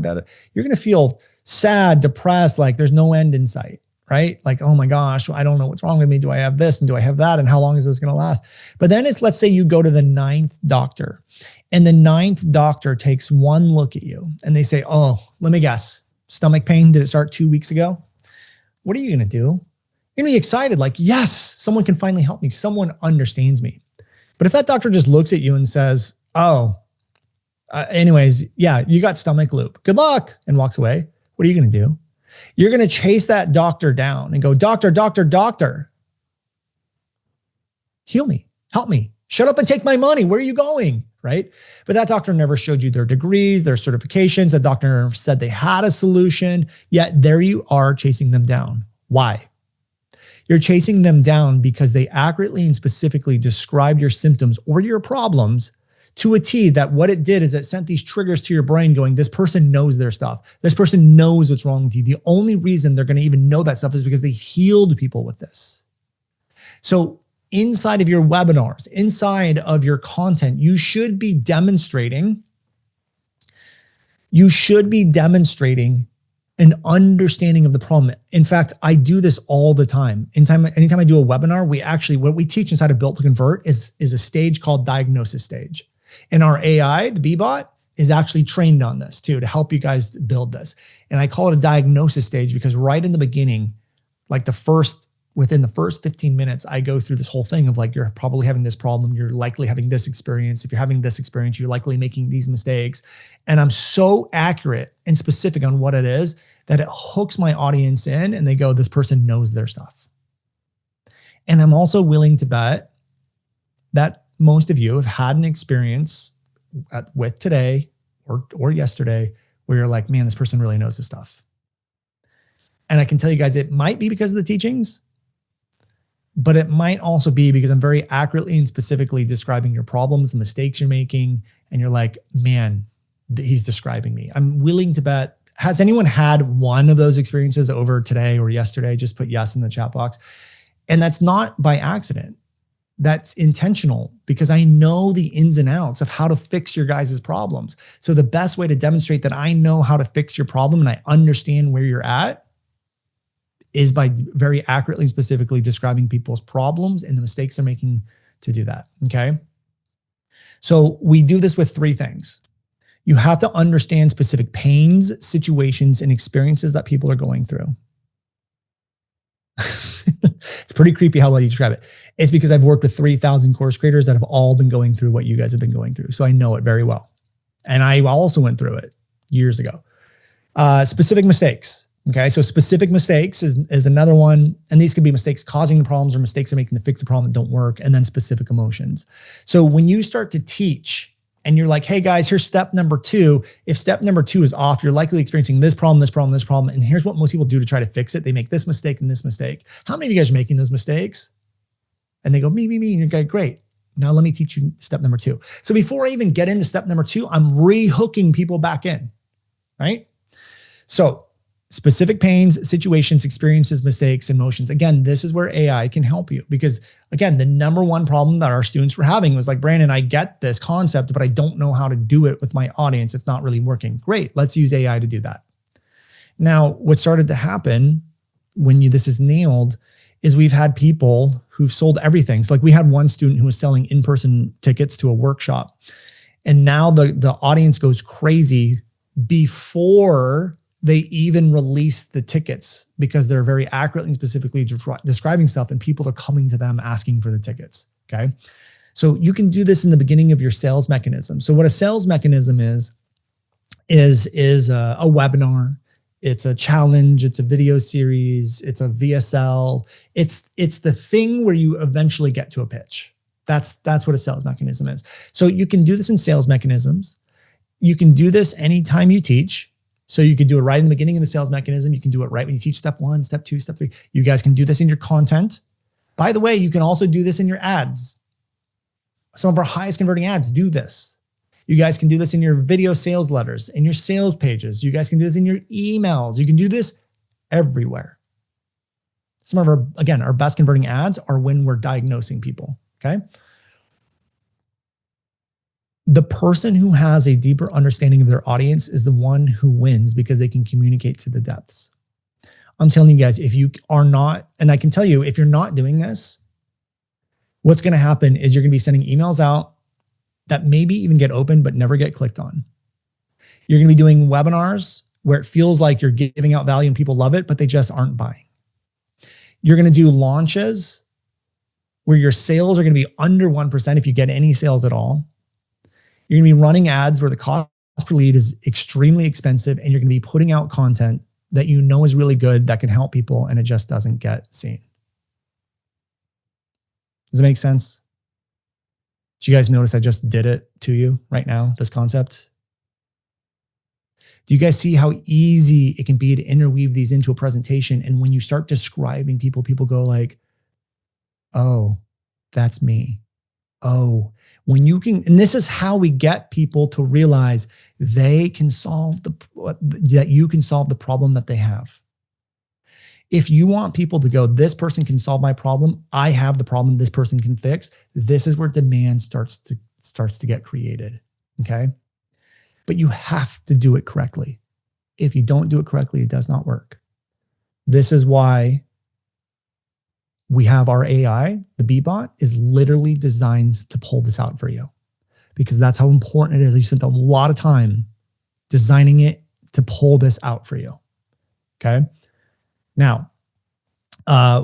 [SPEAKER 1] You're going to feel sad, depressed, like there's no end in sight, right? Like, oh my gosh, I don't know what's wrong with me. Do I have this and do I have that? And how long is this going to last? But then let's say you go to the 9th doctor, and the 9th doctor takes one look at you and they say, oh, let me guess, stomach pain, did it start 2 weeks ago? What are you going to do? You're going to be excited, like, yes, someone can finally help me. Someone understands me. But if that doctor just looks at you and says, oh, anyways, yeah, you got stomach loop, good luck, and walks away, what are you going to do? You're going to chase that doctor down and go, doctor, doctor, doctor, heal me, help me, shut up and take my money. Where are you going? Right? But that doctor never showed you their degrees, their certifications. The doctor said they had a solution, yet there you are chasing them down. Why? You're chasing them down because they accurately and specifically described your symptoms or your problems to a T, that what it did is it sent these triggers to your brain going, this person knows their stuff. This person knows what's wrong with you. The only reason they're going to even know that stuff is because they healed people with this. So inside of your webinars, inside of your content, you should be demonstrating an understanding of the problem. In fact, I do this all the time. Anytime I do a webinar, what we teach inside of Built to Convert is a stage called diagnosis stage. And our AI, the Bbot, is actually trained on this too, to help you guys build this. And I call it a diagnosis stage because right in the beginning, like within the first 15 minutes, I go through this whole thing of like, you're probably having this problem. You're likely having this experience. If you're having this experience, you're likely making these mistakes. And I'm so accurate and specific on what it is that it hooks my audience in and they go, this person knows their stuff. And I'm also willing to bet that most of you have had an experience with today or yesterday where you're like, man, this person really knows this stuff. And I can tell you guys, it might be because of the teachings, but it might also be because I'm very accurately and specifically describing your problems, the mistakes you're making. And you're like, man, he's describing me. I'm willing to bet. Has anyone had one of those experiences over today or yesterday? Just put yes in the chat box. And that's not by accident. That's intentional because I know the ins and outs of how to fix your guys' problems. So the best way to demonstrate that I know how to fix your problem and I understand where you're at is by very accurately and specifically describing people's problems and the mistakes they're making to do that, okay? So we do this with three things. You have to understand specific pains, situations, and experiences that people are going through. It's pretty creepy how well you describe it. It's because I've worked with 3,000 course creators that have all been going through what you guys have been going through. So I know it very well. And I also went through it years ago. Specific mistakes. Okay, so specific mistakes is another one. And these could be mistakes causing the problems or mistakes they're making to fix the problem that don't work. And then specific emotions. So when you start to teach and you're like, hey guys, here's step number 2. If step number 2 is off, you're likely experiencing this problem, this problem, this problem. And here's what most people do to try to fix it. They make this mistake and this mistake. How many of you guys are making those mistakes? And they go, me. And you're like, great. Now let me teach you step number 2. So before I even get into step number 2, I'm re-hooking people back in, right? So specific pains, situations, experiences, mistakes, emotions. Again, this is where AI can help you because again, the number one problem that our students were having was like, Brandon, I get this concept, but I don't know how to do it with my audience. It's not really working. Great. Let's use AI to do that. Now, what started to happen when this is nailed is we've had people who've sold everything. So like we had one student who was selling in-person tickets to a workshop. And now the audience goes crazy before they even release the tickets because they're very accurately and specifically describing stuff and people are coming to them asking for the tickets, okay? So you can do this in the beginning of your sales mechanism. So what a sales mechanism is a webinar, it's a challenge, it's a video series, it's a VSL. It's the thing where you eventually get to a pitch. That's what a sales mechanism is. So you can do this in sales mechanisms. You can do this anytime you teach. So you could do it right in the beginning of the sales mechanism. You can do it right when you teach step 1, step 2, step 3. You guys can do this in your content. By the way, you can also do this in your ads. Some of our highest converting ads do this. You guys can do this in your video sales letters, in your sales pages. You guys can do this in your emails. You can do this everywhere. Some of our best converting ads are when we're diagnosing people, okay? The person who has a deeper understanding of their audience is the one who wins because they can communicate to the depths. I'm telling you guys, if you are not, and I can tell you, if you're not doing this, what's going to happen is you're going to be sending emails out that maybe even get opened, but never get clicked on. You're going to be doing webinars where it feels like you're giving out value and people love it, but they just aren't buying. You're going to do launches where your sales are going to be under 1% if you get any sales at all. You're going to be running ads where the cost per lead is extremely expensive and you're going to be putting out content that you know is really good that can help people and it just doesn't get seen. Does it make sense? Do you guys notice I just did it to you right now, this concept? Do you guys see how easy it can be to interweave these into a presentation? And when you start describing people, people go like, oh, that's me. Oh, when you can, and this is how we get people to realize they can solve that you can solve the problem that they have. If you want people to go, this person can solve my problem, I have the problem this person can fix, this is where demand starts to get created, okay? But you have to do it correctly. If you don't do it correctly, it does not work. This is why we have our AI, the BeatBot, is literally designed to pull this out for you because that's how important it is. You spent a lot of time designing it to pull this out for you, okay? Now,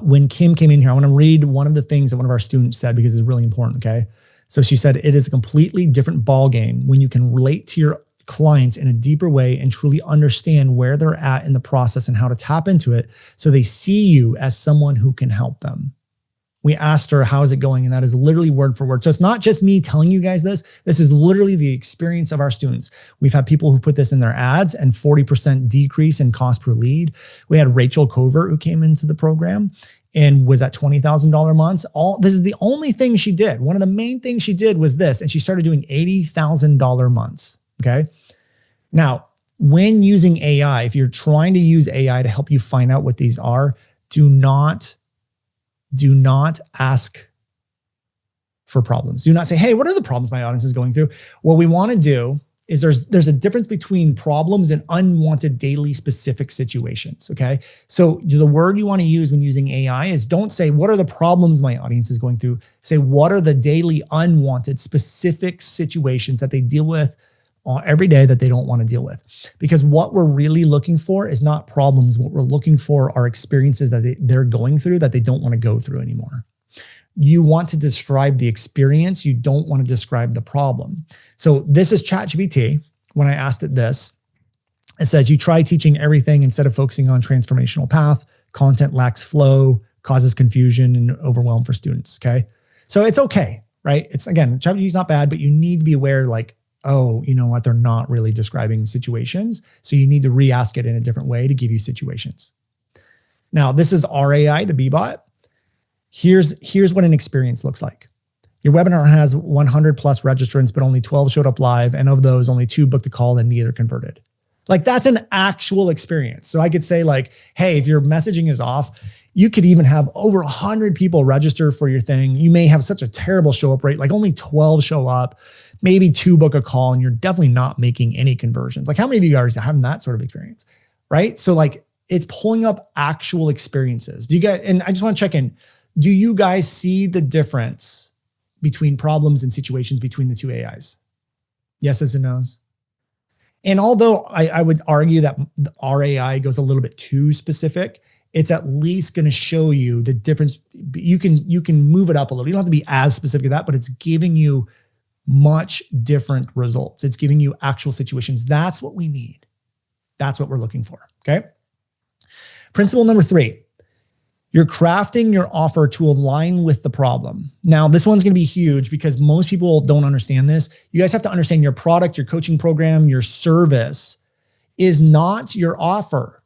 [SPEAKER 1] when Kim came in here, I want to read one of the things that one of our students said because it's really important, okay? So she said, it is a completely different ball game when you can relate to your clients in a deeper way and truly understand where they're at in the process and how to tap into it so they see you as someone who can help them. We asked her, how's it going? And that is literally word for word. So it's not just me telling you guys this. This is literally the experience of our students. We've had people who put this in their ads and 40% decrease in cost per lead. We had Rachel Covert who came into the program and was at $20,000 months. This is the only thing she did. One of the main things she did was this, and she started doing $80,000 months, okay? Now, when using AI, if you're trying to use AI to help you find out what these are, do not ask for problems. Do not say, hey, what are the problems my audience is going through? What we want to do is there's a difference between problems and unwanted daily specific situations, okay? So the word you want to use when using AI is don't say, what are the problems my audience is going through? Say, what are the daily unwanted specific situations that they deal with every day that they don't want to deal with? Because what we're really looking for is not problems. What we're looking for are experiences that they're going through that they don't want to go through anymore. You want to describe the experience. You don't want to describe the problem. So this is ChatGPT. When I asked it this, it says, you try teaching everything instead of focusing on transformational path. Content lacks flow, causes confusion and overwhelm for students, okay? So it's okay, right? It's, again, ChatGPT is not bad, but you need to be aware, like, oh, you know what? They're not really describing situations. So you need to re-ask it in a different way to give you situations. Now, this is RAI, the BBot. Here's what an experience looks like. Your webinar has 100 plus registrants, but only 12 showed up live. And of those, only 2 booked a call and neither converted. Like, that's an actual experience. So I could say, like, hey, if your messaging is off, you could even have over 100 people register for your thing. You may have such a terrible show up rate, like only 12 show up, maybe 2 book a call, and you're definitely not making any conversions. Like, how many of you guys are having that sort of experience, right? So like, it's pulling up actual experiences. Do you guys, and I just want to check in, do you guys see the difference between problems and situations between the two AIs? Yeses and nos. And although I would argue that our AI goes a little bit too specific, it's at least going to show you the difference. You can move it up a little. You don't have to be as specific as that, but it's giving you much different results. It's giving you actual situations. That's what we need. That's what we're looking for, okay? Principle number 3. You're crafting your offer to align with the problem. Now, this one's going to be huge because most people don't understand this. You guys have to understand your product, your coaching program, your service is not your offer.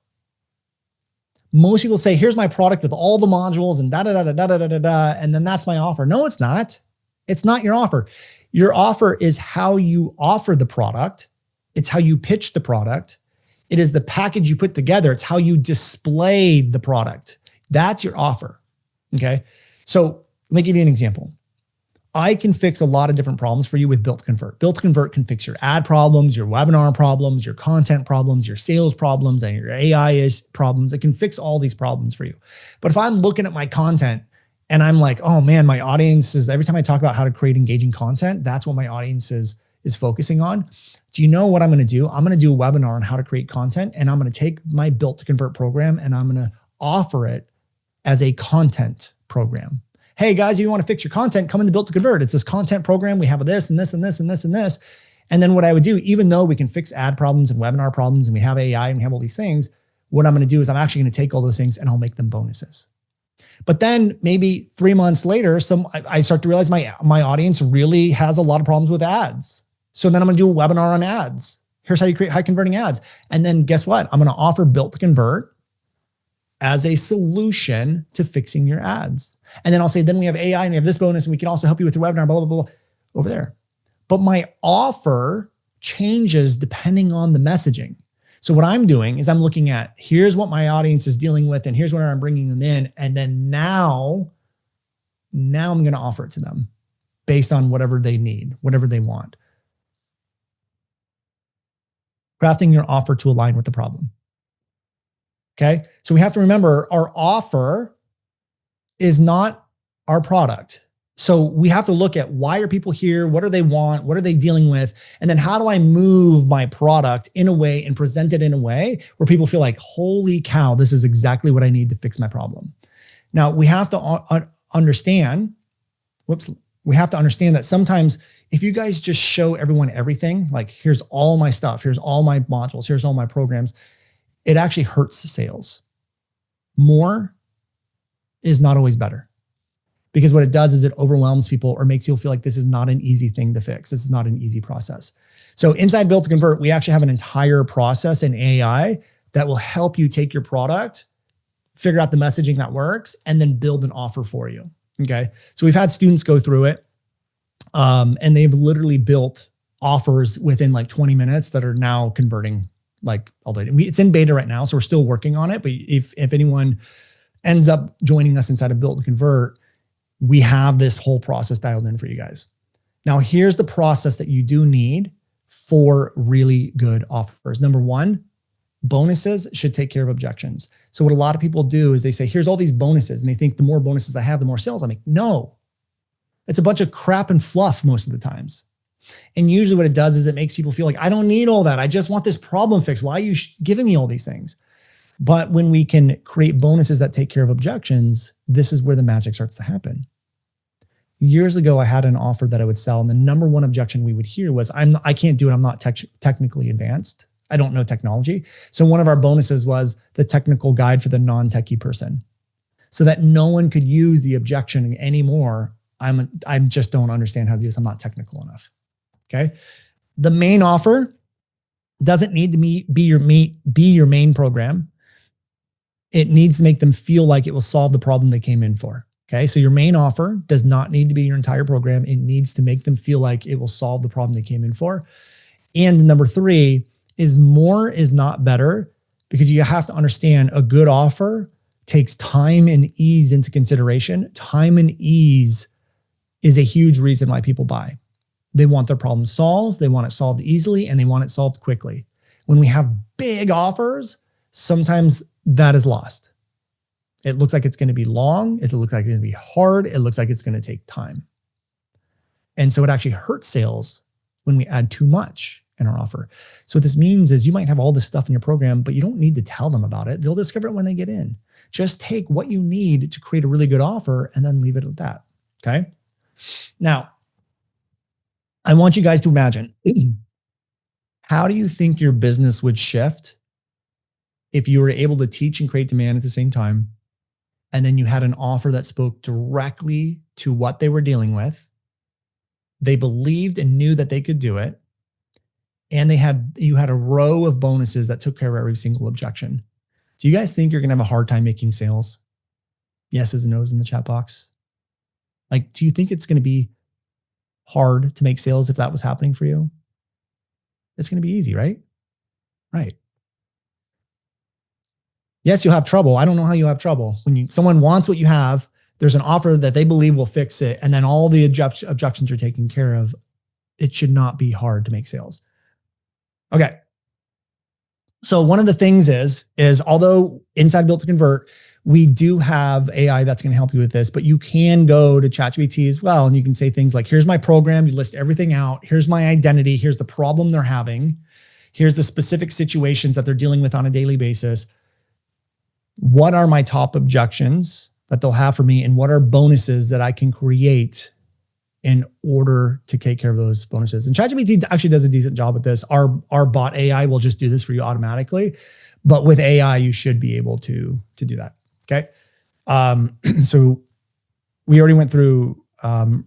[SPEAKER 1] Most people say, here's my product with all the modules and da-da-da-da-da-da-da-da, and then that's my offer. No, it's not. It's not your offer. Your offer is how you offer the product. It's how you pitch the product. It is the package you put together. It's how you display the product. That's your offer, okay? So let me give you an example. I can fix a lot of different problems for you with Built to Convert. Built to Convert can fix your ad problems, your webinar problems, your content problems, your sales problems, and your AI problems. It can fix all these problems for you. But if I'm looking at my content and I'm like, oh man, my audience is, every time I talk about how to create engaging content, that's what my audience is focusing on. Do you know what I'm going to do? I'm going to do a webinar on how to create content, and I'm going to take my Built to Convert program and I'm going to offer it as a content program. Hey guys, if you want to fix your content, come in the Built to Convert. It's this content program. We have this and this and this and this and this. And then what I would do, even though we can fix ad problems and webinar problems and we have AI and we have all these things, what I'm going to do is I'm actually going to take all those things and I'll make them bonuses. But then maybe 3 months later, I start to realize my audience really has a lot of problems with ads. So then I'm going to do a webinar on ads. Here's how you create high converting ads. And then guess what? I'm going to offer Built to Convert as a solution to fixing your ads. And then I'll say, then we have AI and we have this bonus and we can also help you with your webinar, blah, blah, blah, over there. But my offer changes depending on the messaging. So what I'm doing is I'm looking at, here's what my audience is dealing with and here's where I'm bringing them in. And then now I'm going to offer it to them based on whatever they need, whatever they want. Crafting your offer to align with the problem. Okay. So we have to remember our offer is not our product. So we have to look at, why are people here? What do they want? What are they dealing with? And then how do I move my product in a way and present it in a way where people feel like, holy cow, this is exactly what I need to fix my problem. Now we have to understand, we have to understand that sometimes if you guys just show everyone everything, like here's all my stuff, here's all my modules, here's all my programs, it actually hurts sales. More is not always better, because what it does is it overwhelms people or makes you feel like this is not an easy thing to fix. This is not an easy process. So inside Built to Convert, we actually have an entire process in AI that will help you take your product, figure out the messaging that works, and then build an offer for you. Okay. So we've had students go through it, and they've literally built offers within like 20 minutes that are now converting like all day. It's in beta right now, so we're still working on it. But if anyone ends up joining us inside of Built to Convert, we have this whole process dialed in for you guys. Now, here's the process that you do need for really good offers. Number one, bonuses should take care of objections. So what a lot of people do is they say, here's all these bonuses, and they think the more bonuses I have, the more sales I make. No, it's a bunch of crap and fluff most of the times. And usually what it does is it makes people feel like, I don't need all that. I just want this problem fixed. Why are you giving me all these things? But when we can create bonuses that take care of objections, this is where the magic starts to happen. Years ago, I had an offer that I would sell, and the number one objection we would hear was, I can't do it. I'm not technically advanced. I don't know technology. So one of our bonuses was the technical guide for the non-techie person, so that no one could use the objection anymore. I just don't understand how to do this. I'm not technical enough. Okay. The main offer doesn't need to be your main program. It needs to make them feel like it will solve the problem they came in for. Okay. So your main offer does not need to be your entire program. It needs to make them feel like it will solve the problem they came in for. And number three is more is not better, because you have to understand a good offer takes time and ease into consideration. Time and ease is a huge reason why people buy. They want their problem solved. They want it solved easily, and they want it solved quickly. When we have big offers, sometimes that is lost. It looks like it's going to be long. It looks like it's going to be hard. It looks like it's going to take time. And so it actually hurts sales when we add too much in our offer. So what this means is you might have all this stuff in your program, but you don't need to tell them about it. They'll discover it when they get in. Just take what you need to create a really good offer and then leave it at that. Okay. Now, I want you guys to imagine, how do you think your business would shift if you were able to teach and create demand at the same time, and then you had an offer that spoke directly to what they were dealing with? They believed and knew that they could do it, and you had a row of bonuses that took care of every single objection. Do you guys think you're going to have a hard time making sales? Yeses and no's in the chat box. Like, do you think it's going to be hard to make sales if that was happening for you? It's going to be easy, right? Right. Yes, you'll have trouble. I don't know how you have trouble. When someone wants what you have, there's an offer that they believe will fix it, and then all the objections are taken care of. It should not be hard to make sales. Okay. So one of the things is although inside Built to Convert, we do have AI that's going to help you with this, but you can go to ChatGPT as well. And you can say things like, here's my program. You list everything out. Here's my identity. Here's the problem they're having. Here's the specific situations that they're dealing with on a daily basis. What are my top objections that they'll have for me? And what are bonuses that I can create in order to take care of those bonuses? And ChatGPT actually does a decent job with this. Our bot AI will just do this for you automatically. But with AI, you should be able to do that. Okay. So we already went through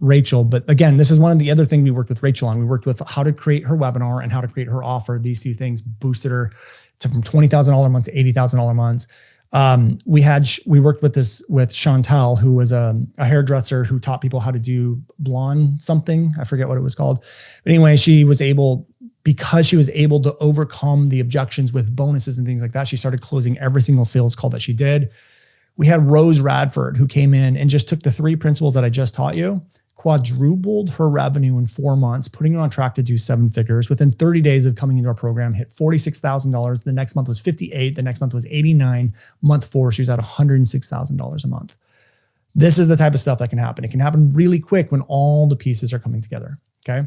[SPEAKER 1] Rachel, but again, this is one of the other things we worked with Rachel on. We worked with how to create her webinar and how to create her offer. These two things boosted her from $20,000 a month to $80,000 a month. We worked with Chantel, who was a hairdresser who taught people how to do blonde something. I forget what it was called. But anyway, because she was able to overcome the objections with bonuses and things like that, she started closing every single sales call that she did. We had Rose Radford, who came in and just took the 3 principles that I just taught you, quadrupled her revenue in 4 months, putting her on track to do 7 figures. Within 30 days of coming into our program, hit $46,000. The next month was 58. The next month was 89. Month 4, she was at $106,000 a month. This is the type of stuff that can happen. It can happen really quick when all the pieces are coming together. Okay.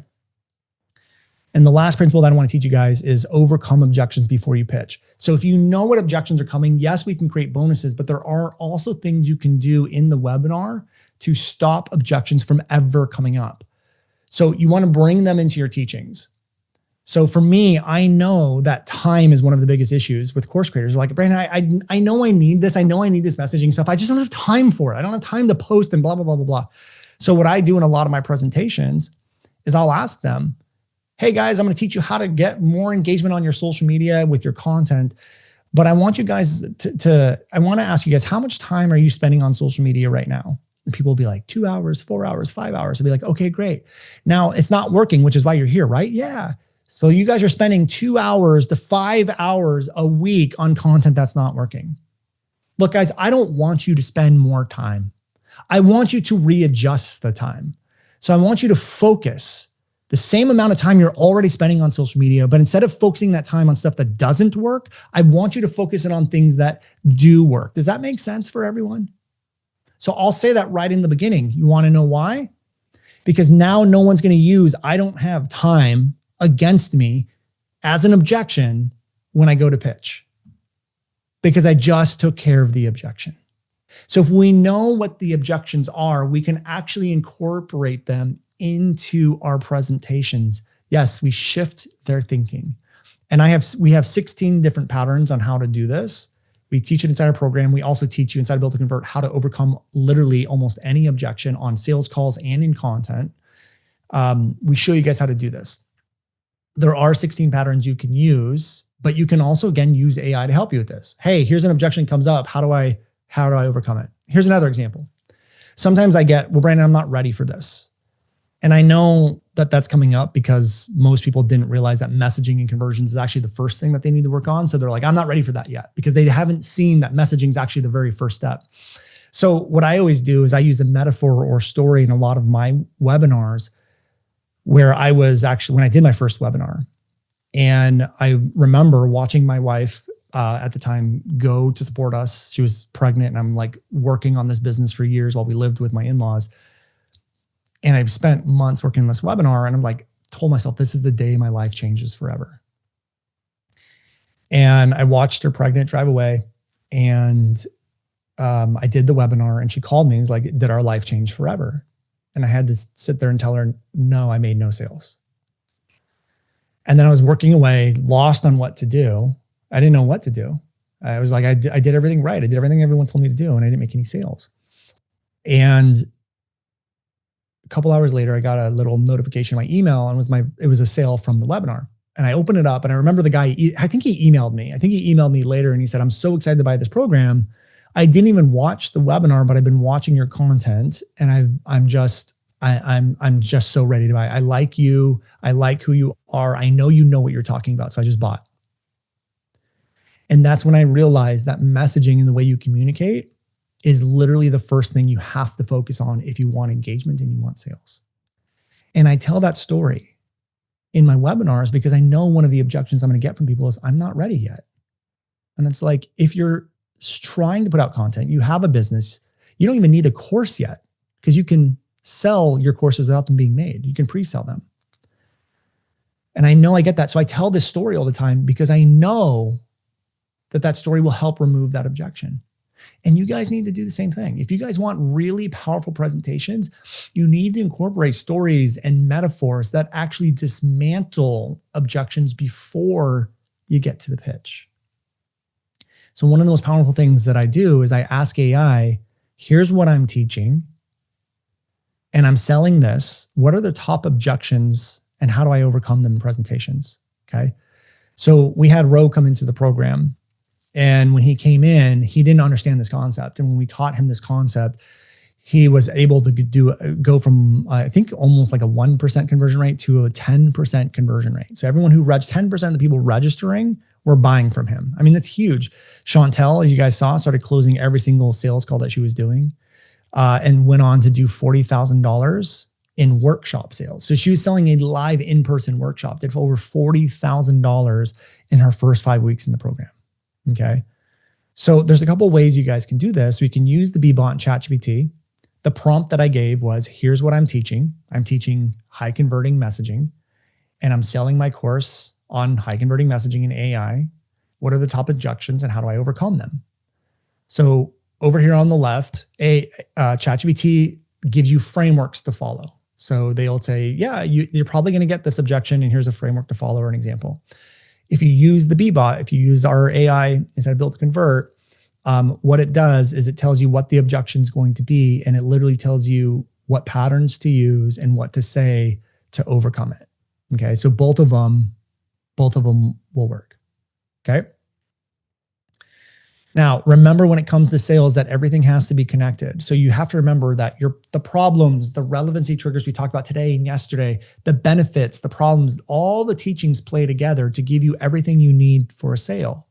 [SPEAKER 1] And the last principle that I want to teach you guys is overcome objections before you pitch. So if you know what objections are coming, yes, we can create bonuses, but there are also things you can do in the webinar to stop objections from ever coming up. So you want to bring them into your teachings. So for me, I know that time is one of the biggest issues with course creators. Like, Brandon, I know I need this. I know I need this messaging stuff. I just don't have time for it. I don't have time to post and blah, blah, blah, blah, blah. So what I do in a lot of my presentations is I'll ask them, hey guys, I'm going to teach you how to get more engagement on your social media with your content. But I want you guys I want to ask you guys, how much time are you spending on social media right now? And people will be like 2 hours, 4 hours, 5 hours. I'll be like, okay, great. Now it's not working, which is why you're here, right? Yeah. So you guys are spending 2 hours to 5 hours a week on content that's not working. Look, guys, I don't want you to spend more time. I want you to readjust the time. So I want you to focus the same amount of time you're already spending on social media, but instead of focusing that time on stuff that doesn't work, I want you to focus it on things that do work. Does that make sense for everyone? So I'll say that right in the beginning. You want to know why? Because now no one's going to use I don't have time against me as an objection when I go to pitch, because I just took care of the objection. So if we know what the objections are, we can actually incorporate them into our presentations. Yes, we shift their thinking. And we have 16 different patterns on how to do this. We teach it inside our program. We also teach you inside Build to Convert how to overcome literally almost any objection on sales calls and in content. We show you guys how to do this. There are 16 patterns you can use, but you can also, again, use AI to help you with this. Hey, here's an objection comes up. How do I overcome it? Here's another example. Sometimes I get, well, Brandon, I'm not ready for this. And I know that that's coming up because most people didn't realize that messaging and conversions is actually the first thing that they need to work on. So they're like, I'm not ready for that yet, because they haven't seen that messaging is actually the very first step. So what I always do is I use a metaphor or story in a lot of my webinars, where I was actually, when I did my first webinar, and I remember watching my wife at the time go to support us. She was pregnant, and I'm like working on this business for years while we lived with my in-laws. And I've spent months working on this webinar, and I'm like, told myself, this is the day my life changes forever. And I watched her pregnant drive away, and I did the webinar, and she called me and was like, did our life change forever? And I had to sit there and tell her, no, I made no sales. And then I was working away, lost on what to do. I didn't know what to do. I was like, I did everything right. I did everything everyone told me to do, and I didn't make any sales. And a couple hours later, I got a little notification in my email, and it was a sale from the webinar. And I opened it up, and I remember the guy, I think he emailed me later, and he said, I'm so excited to buy this program. I didn't even watch the webinar, but I've been watching your content, and I'm just so ready to buy. I like you. I like who you are. I know you know what you're talking about. So I just bought. And that's when I realized that messaging and the way you communicate is literally the first thing you have to focus on if you want engagement and you want sales. And I tell that story in my webinars because I know one of the objections I'm going to get from people is, I'm not ready yet. And it's like, if you're trying to put out content, you have a business, you don't even need a course yet, because you can sell your courses without them being made. You can pre-sell them. And I know I get that. So I tell this story all the time because I know that story will help remove that objection. And you guys need to do the same thing. If you guys want really powerful presentations, you need to incorporate stories and metaphors that actually dismantle objections before you get to the pitch. So one of the most powerful things that I do is I ask AI, here's what I'm teaching, and I'm selling this. What are the top objections, and how do I overcome them in presentations? Okay. So we had Ro come into the program, and when he came in, he didn't understand this concept. And when we taught him this concept, he was able to go from, I think, almost like a 1% conversion rate to a 10% conversion rate. So everyone who 10% of the people registering were buying from him. I mean, that's huge. Chantel, as you guys saw, started closing every single sales call that she was doing, and went on to do $40,000 in workshop sales. So she was selling a live in-person workshop, did over $40,000 in her first 5 weeks in the program. Okay. So there's a couple of ways you guys can do this. We can use the Bbot and ChatGPT. The prompt that I gave was, here's what I'm teaching. I'm teaching high converting messaging, and I'm selling my course on high converting messaging and AI. What are the top objections and how do I overcome them? So over here on the left, ChatGPT gives you frameworks to follow. So they'll say, yeah, you're probably going to get this objection, and here's a framework to follow or an example. If you use the B-bot, if you use our AI inside Built to Convert, what it does is it tells you what the objection is going to be, and it literally tells you what patterns to use and what to say to overcome it. Okay, so both of them will work. Okay. Now, remember when it comes to sales that everything has to be connected. So you have to remember that the problems, the relevancy triggers we talked about today and yesterday, the benefits, the problems, all the teachings play together to give you everything you need for a sale.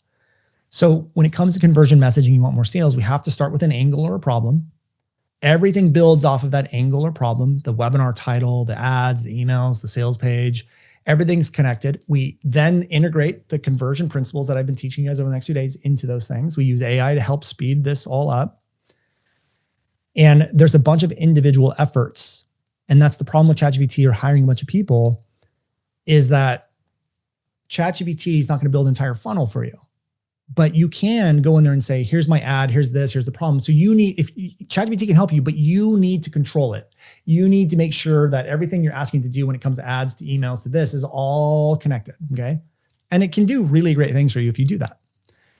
[SPEAKER 1] So when it comes to conversion messaging, you want more sales, we have to start with an angle or a problem. Everything builds off of that angle or problem, the webinar title, the ads, the emails, the sales page. Everything's connected. We then integrate the conversion principles that I've been teaching you guys over the next few days into those things. We use AI to help speed this all up. And there's a bunch of individual efforts. And that's the problem with ChatGPT or hiring a bunch of people, is that ChatGPT is not going to build an entire funnel for you. But you can go in there and say, here's my ad, here's this, here's the problem. So if ChatGPT can help you, but you need to control it. You need to make sure that everything you're asking to do when it comes to ads, to emails, to this is all connected, okay? And it can do really great things for you if you do that.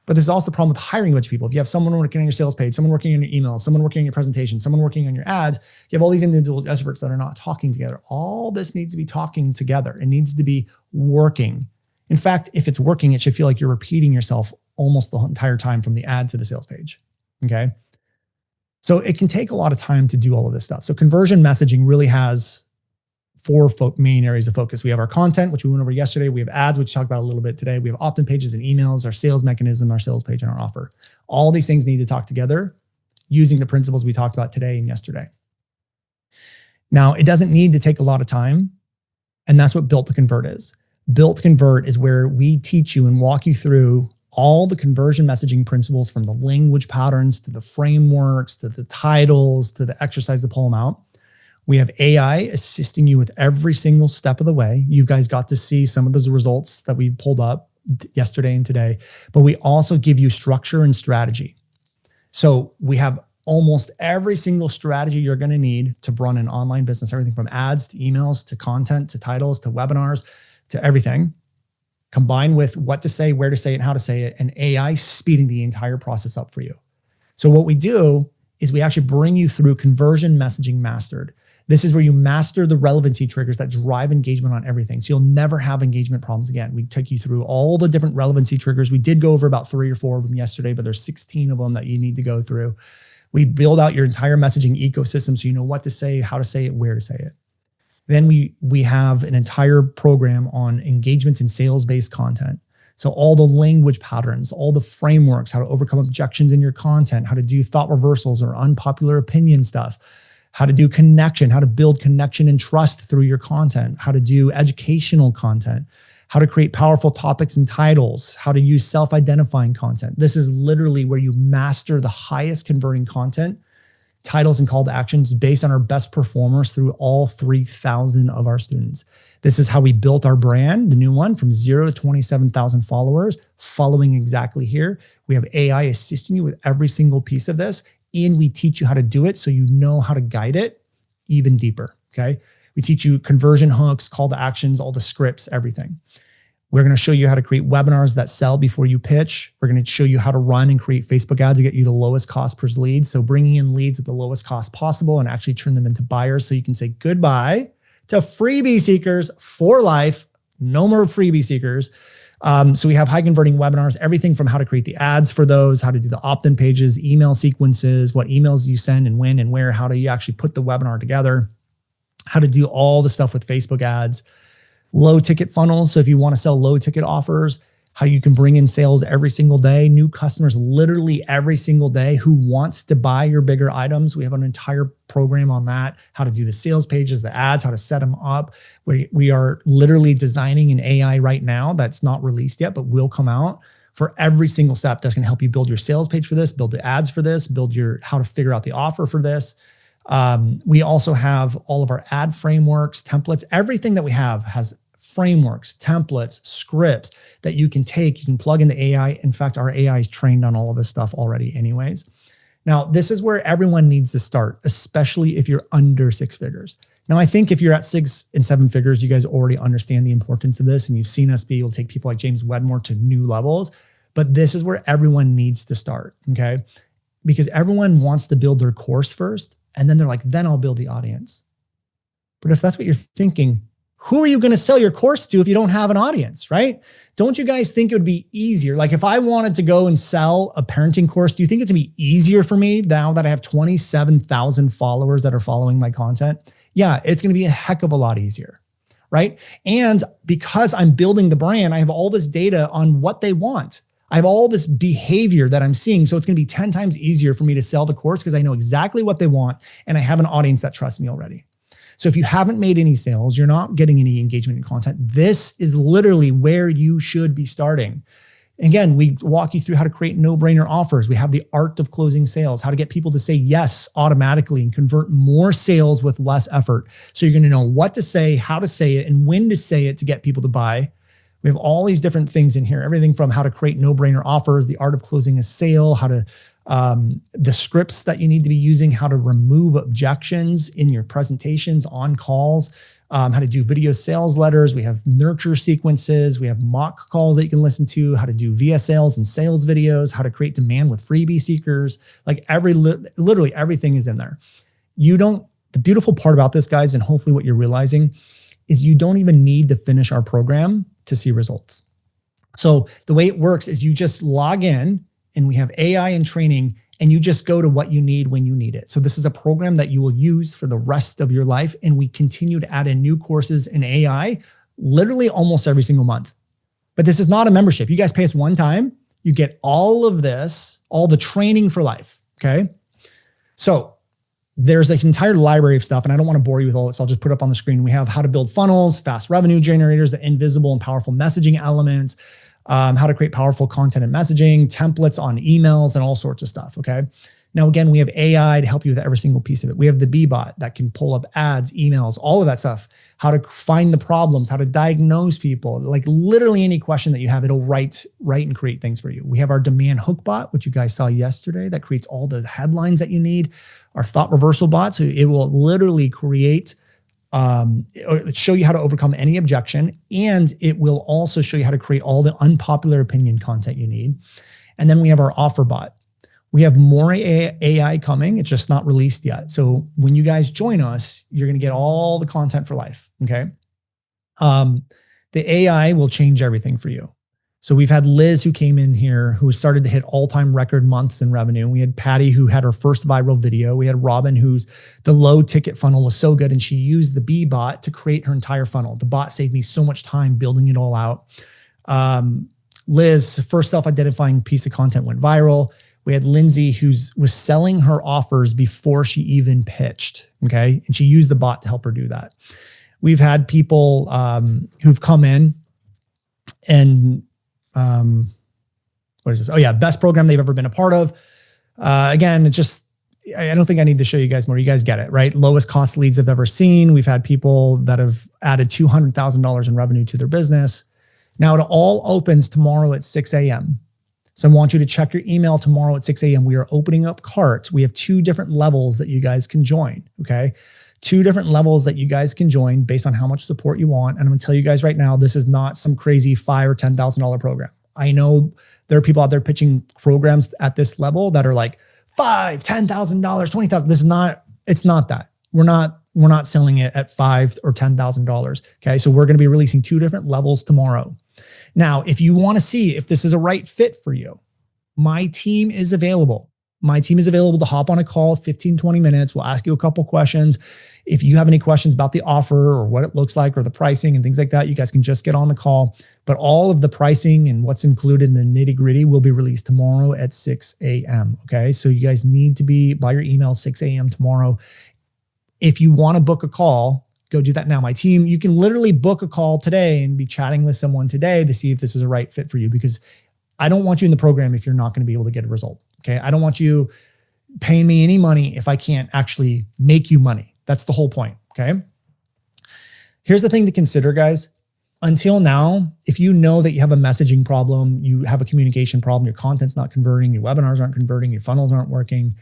[SPEAKER 1] But there's also the problem with hiring a bunch of people. If you have someone working on your sales page, someone working on your email, someone working on your presentation, someone working on your ads, you have all these individual experts that are not talking together. All this needs to be talking together. It needs to be working. In fact, if it's working, it should feel like you're repeating yourself almost the entire time from the ad to the sales page, okay? So it can take a lot of time to do all of this stuff. So conversion messaging really has four main areas of focus. We have our content, which we went over yesterday. We have ads, which we talked about a little bit today. We have opt-in pages and emails, our sales mechanism, our sales page, and our offer. All these things need to talk together using the principles we talked about today and yesterday. Now, it doesn't need to take a lot of time, and that's what Built to Convert is. Built to Convert is where we teach you and walk you through all the conversion messaging principles, from the language patterns to the frameworks, to the titles, to the exercise to pull them out. We have AI assisting you with every single step of the way. You guys got to see some of those results that we pulled up yesterday and today, but we also give you structure and strategy. So we have almost every single strategy you're going to need to run an online business, everything from ads to emails, to content, to titles, to webinars, to everything, combined with what to say, where to say it, and how to say it, and AI speeding the entire process up for you. So what we do is we actually bring you through conversion messaging mastered. This is where you master the relevancy triggers that drive engagement on everything. So you'll never have engagement problems again. We take you through all the different relevancy triggers. We did go over about 3 or 4 of them yesterday, but there's 16 of them that you need to go through. We build out your entire messaging ecosystem so you know what to say, how to say it, where to say it. Then we have an entire program on engagement and sales-based content. So all the language patterns, all the frameworks, how to overcome objections in your content, how to do thought reversals or unpopular opinion stuff, how to do connection, how to build connection and trust through your content, how to do educational content, how to create powerful topics and titles, how to use self-identifying content. This is literally where you master the highest converting content, titles, and call to actions based on our best performers through all 3,000 of our students. This is how we built our brand, the new one, from 0 to 27,000 followers, following exactly here. We have AI assisting you with every single piece of this, and we teach you how to do it so you know how to guide it even deeper, okay? We teach you conversion hooks, call to actions, all the scripts, everything. We're going to show you how to create webinars that sell before you pitch. We're going to show you how to run and create Facebook ads to get you the lowest cost per lead. So bringing in leads at the lowest cost possible and actually turn them into buyers so you can say goodbye to freebie seekers for life. No more freebie seekers. So we have high converting webinars, everything from how to create the ads for those, how to do the opt-in pages, email sequences, what emails you send and when and where, how do you actually put the webinar together, how to do all the stuff with Facebook ads, low ticket funnels. So if you want to sell low ticket offers, how you can bring in sales every single day, new customers literally every single day who wants to buy your bigger items. We have an entire program on that, how to do the sales pages, the ads, how to set them up. We are literally designing an AI right now that's not released yet, but will come out for every single step that's going to help you build your sales page for this, build the ads for this, build how to figure out the offer for this. We also have all of our ad frameworks, templates. Everything that we have has frameworks, templates, scripts that you can take, you can plug into AI. In fact, our AI is trained on all of this stuff already anyways. Now, this is where everyone needs to start, especially if you're under 6 figures. Now, I think if you're at 6 and 7 figures, you guys already understand the importance of this, and you've seen us be able to take people like James Wedmore to new levels. But this is where everyone needs to start, okay? Because everyone wants to build their course first, and then they're like, then I'll build the audience. But if that's what you're thinking, who are you going to sell your course to if you don't have an audience, right? Don't you guys think it would be easier? Like if I wanted to go and sell a parenting course, do you think it's going to be easier for me now that I have 27,000 followers that are following my content? Yeah, it's going to be a heck of a lot easier, right? And because I'm building the brand, I have all this data on what they want. I have all this behavior that I'm seeing. So it's going to be 10 times easier for me to sell the course because I know exactly what they want and I have an audience that trusts me already. So if you haven't made any sales, you're not getting any engagement in content, this is literally where you should be starting. Again, we walk you through how to create no-brainer offers. We have the art of closing sales, how to get people to say yes automatically and convert more sales with less effort. So you're going to know what to say, how to say it, and when to say it to get people to buy. We have all these different things in here, everything from how to create no-brainer offers, the art of closing a sale, how to the scripts that you need to be using, how to remove objections in your presentations on calls, how to do video sales letters. We have nurture sequences. We have mock calls that you can listen to, how to do via sales and sales videos, how to create demand with freebie seekers. Like literally everything is in there. The beautiful part about this, guys, and hopefully what you're realizing is you don't even need to finish our program to see results. So the way it works is you just log in, and we have AI and training, and you just go to what you need when you need it. So this is a program that you will use for the rest of your life. And we continue to add in new courses in AI, literally almost every single month. But this is not a membership. You guys pay us one time. You get all of this, all the training for life, okay? So there's an entire library of stuff, and I don't want to bore you with all this. So I'll just put it up on the screen. We have how to build funnels, fast revenue generators, the invisible and powerful messaging elements, how to create powerful content and messaging, templates on emails, and all sorts of stuff, okay? Now, again, we have AI to help you with every single piece of it. We have the B-bot that can pull up ads, emails, all of that stuff, how to find the problems, how to diagnose people, like literally any question that you have, it'll write and create things for you. We have our demand hook bot, which you guys saw yesterday, that creates all the headlines that you need. Our thought reversal bot, so it will literally create show you how to overcome any objection, and it will also show you how to create all the unpopular opinion content you need. And then we have our offer bot. We have more AI coming. It's just not released yet. So when you guys join us, you're going to get all the content for life. Okay. The AI will change everything for you. So we've had Liz who came in here who started to hit all-time record months in revenue. We had Patty who had her first viral video. We had Robin whose the low ticket funnel was so good and she used the B-bot to create her entire funnel. The bot saved me so much time building it all out. Liz, first self-identifying piece of content went viral. We had Lindsay who was selling her offers before she even pitched, okay? And she used the bot to help her do that. We've had people who've come in and what is this? Oh yeah, best program they've ever been a part of. Again, it's just, I don't think I need to show you guys more. You guys get it, right? Lowest cost leads I've ever seen. We've had people that have added $200,000 in revenue to their business. Now it all opens tomorrow at 6 a.m. So I want you to check your email tomorrow at 6 a.m. We are opening up carts. We have 2 different levels that you guys can join, okay? 2 different levels that you guys can join based on how much support you want. And I'm going to tell you guys right now, this is not some crazy $5,000 or $10,000 program. I know there are people out there pitching programs at this level that are like $5,000, $10,000, $20,000. This is not, it's not that. We're not selling it at $5,000 or $10,000. Okay. So we're going to be releasing 2 different levels tomorrow. Now, if you want to see if this is a right fit for you, my team is available. My team is available to hop on a call, 15, 20 minutes. We'll ask you a couple questions. If you have any questions about the offer or what it looks like or the pricing and things like that, you guys can just get on the call. But all of the pricing and what's included in the nitty gritty will be released tomorrow at 6 a.m. Okay. So you guys need to be by your email 6 a.m. tomorrow. If you want to book a call, go do that now. My team, you can literally book a call today and be chatting with someone today to see if this is a right fit for you, because I don't want you in the program if you're not going to be able to get a result. Okay. I don't want you paying me any money if I can't actually make you money. That's the whole point. Okay. Here's the thing to consider, guys. Until now, if you know that you have a messaging problem, you have a communication problem, your content's not converting, your webinars aren't converting, your funnels aren't working,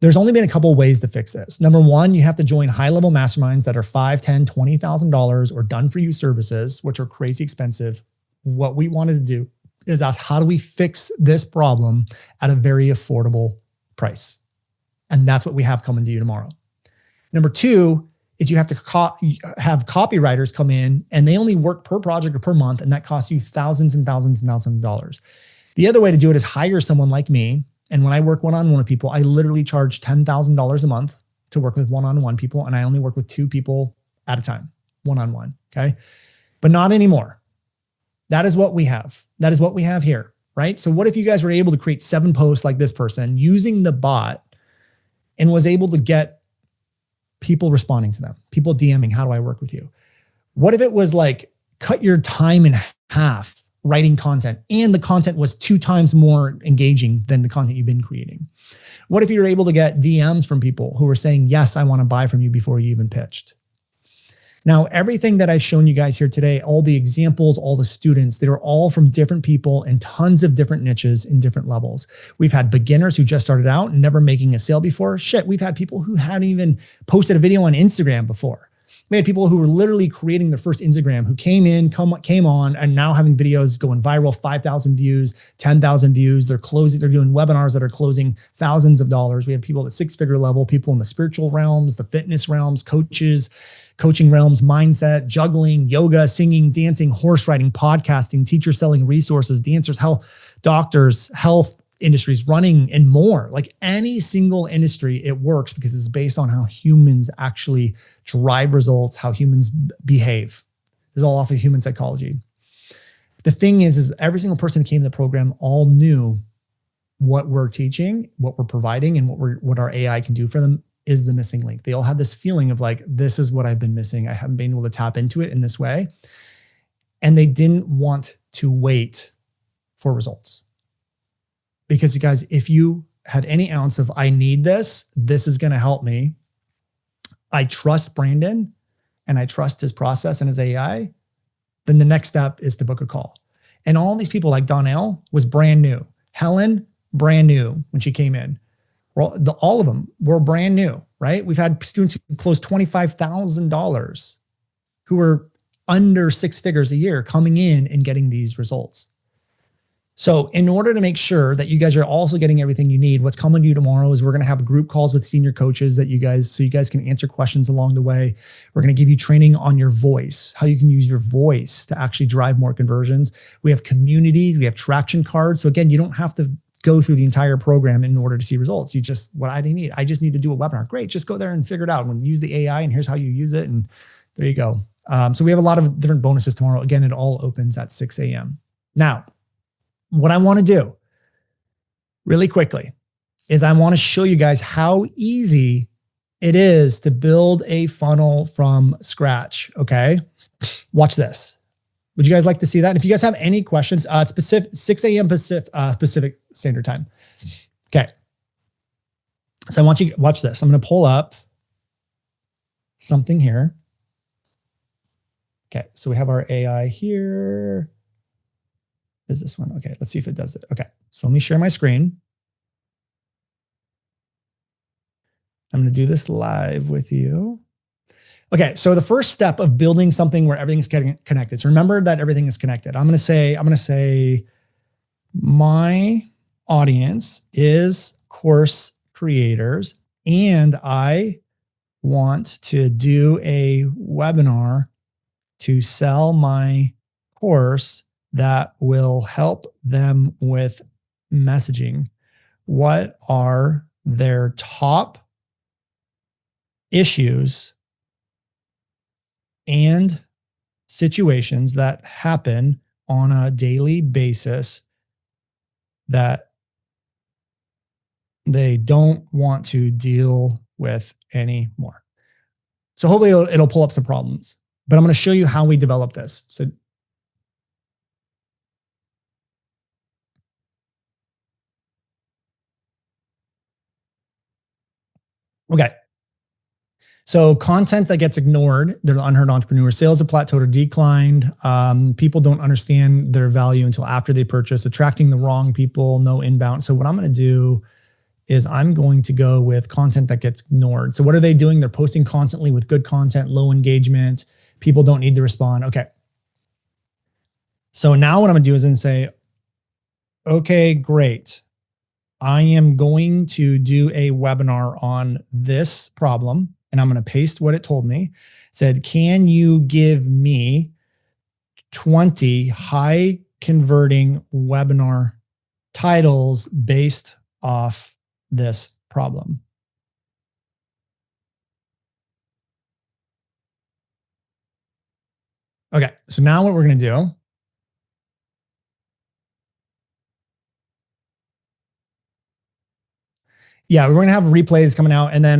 [SPEAKER 1] There's only been a couple of ways to fix this. Number one, you have to join high-level masterminds that are $5,000, $10,000, $20,000 or done-for-you services, which are crazy expensive. What we wanted to do is ask, how do we fix this problem at a very affordable price? And that's what we have coming to you tomorrow. Number two is you have to have copywriters come in and they only work per project or per month, and that costs you thousands and thousands and thousands of dollars. The other way to do it is hire someone like me. And when I work one-on-one with people, I literally charge $10,000 a month to work with one-on-one people. And I only work with 2 people at a time, one-on-one, okay? But not anymore. That is what we have. That is what we have here, right? So what if you guys were able to create 7 posts like this person using the bot and was able to get people responding to them, people DMing, how do I work with you? What if it was like, cut your time in half writing content, and the content was 2 times more engaging than the content you've been creating? What if you're able to get DMs from people who are saying, yes, I want to buy from you before you even pitched? Now, everything that I've shown you guys here today, all the examples, all the students, they were all from different people in tons of different niches in different levels. We've had beginners who just started out and never making a sale before. Shit, we've had people who hadn't even posted a video on Instagram before. We had people who were literally creating their first Instagram who came on and now having videos going viral, 5,000 views, 10,000 views. They're doing webinars that are closing thousands of dollars. We have people at 6-figure level, people in the spiritual realms, the fitness realms, coaches, coaching realms, mindset, juggling, yoga, singing, dancing, horse riding, podcasting, teacher selling resources, dancers, health, doctors, health industries, running, and more. Like any single industry, it works because it's based on how humans actually drive results, how humans behave. This is all off of human psychology. The thing is every single person who came to the program all knew what we're teaching, what we're providing, and what our AI can do for them is the missing link. They all had this feeling of like, this is what I've been missing. I haven't been able to tap into it in this way. And they didn't want to wait for results. Because you guys, if you had any ounce of, I need this is going to help me. I trust Brandon and I trust his process and his AI, then the next step is to book a call. And all these people like Donnell was brand new. Helen, brand new when she came in. All of them were brand new, right? We've had students who closed $25,000 who were under 6 figures a year coming in and getting these results. So in order to make sure that you guys are also getting everything you need, what's coming to you tomorrow is we're going to have group calls with senior coaches so you guys can answer questions along the way. We're going to give you training on your voice, how you can use your voice to actually drive more conversions. We have community, we have traction cards. So again, you don't have to go through the entire program in order to see results. I just need to do a webinar. Great. Just go there and figure it out and use the AI and here's how you use it. And there you go. So we have a lot of different bonuses tomorrow. Again, it all opens at 6 a.m. Now, what I want to do really quickly is I want to show you guys how easy it is to build a funnel from scratch. Okay. Watch this. Would you guys like to see that? And if you guys have any questions, it's Pacific, 6 a.m. Pacific Standard Time. Okay. So I want you to watch this. I'm going to pull up something here. Okay. So we have our AI here. Is this one? Okay. Let's see if it does it. Okay. So let me share my screen. I'm going to do this live with you. Okay. So the first step of building something where everything's getting connected. So remember that everything is connected. I'm going to say my audience is course creators and I want to do a webinar to sell my course that will help them with messaging. What are their top issues and situations that happen on a daily basis that they don't want to deal with anymore? So hopefully it'll pull up some problems, but I'm going to show you how we develop this. So okay. So content that gets ignored, they're the unheard entrepreneurs. Sales have plateaued or declined. People don't understand their value until after they purchase, attracting the wrong people, no inbound. So what I'm going to do is I'm going to go with content that gets ignored. So what are they doing? They're posting constantly with good content, low engagement. People don't need to respond. Okay. So now what I'm going to do is then say, okay, great. I am going to do a webinar on this problem, and I'm going to paste what it told me. It said, can you give me 20 high converting webinar titles based off this problem? Okay, so now what we're going to do, yeah, we're going to have replays coming out. And then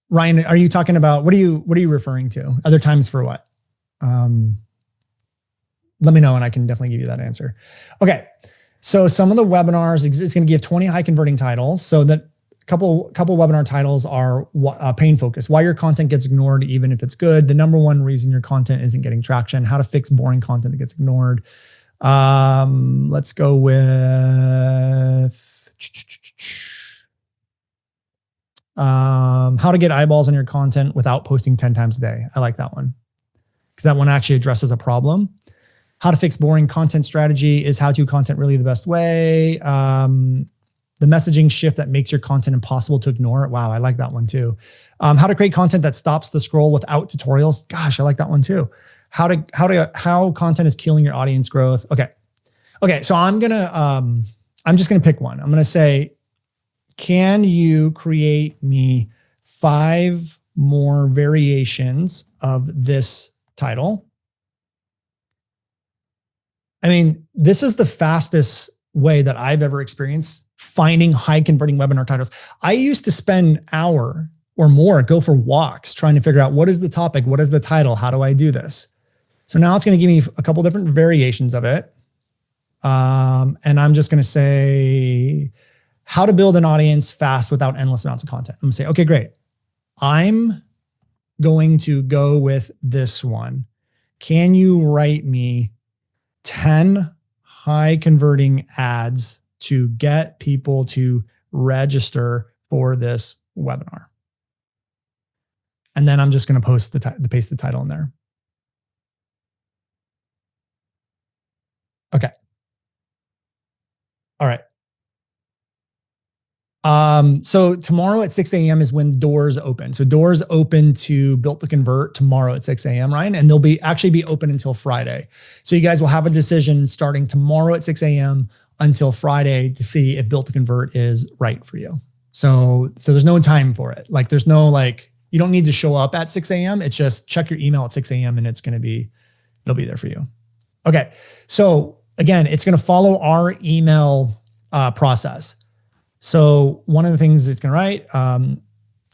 [SPEAKER 1] Ryan, are you talking about, what are you referring to? Other times for what? Let me know and I can definitely give you that answer. Okay. So some of the webinars, it's going to give 20 high converting titles. So that couple webinar titles are pain focus, why your content gets ignored, even if it's good. The number one reason your content isn't getting traction, how to fix boring content that gets ignored. Let's go with how to get eyeballs on your content without posting 10 times a day. I like that one because that one actually addresses a problem. How to fix boring content strategy, is how-to content really the best way? The messaging shift that makes your content impossible to ignore. Wow, I like that one too. How to create content that stops the scroll without tutorials. Gosh, I like that one too. How content is killing your audience growth. Okay. So I'm just gonna pick one. I'm gonna say, can you create me 5 more variations of this title? I mean, this is the fastest way that I've ever experienced finding high converting webinar titles. I used to spend an hour or more, go for walks trying to figure out what is the topic, what is the title, how do I do this? So now it's going to give me a couple different variations of it. And I'm just going to say how to build an audience fast without endless amounts of content. I'm going to say, okay, great. I'm going to go with this one. Can you write me 10 high converting ads to get people to register for this webinar? And then I'm just going to paste the title in there. Okay. All right. So tomorrow at 6 a.m. is when doors open. So doors open to Built to Convert tomorrow at 6 a.m., Ryan, and they'll actually be open until Friday. So you guys will have a decision starting tomorrow at 6 a.m. until Friday to see if Built to Convert is right for you. So there's no time for it. Like there's no, you don't need to show up at 6 a.m. It's just check your email at 6 a.m. and it'll be there for you. Okay. So again, it's going to follow our email process. So one of the things it's going to write,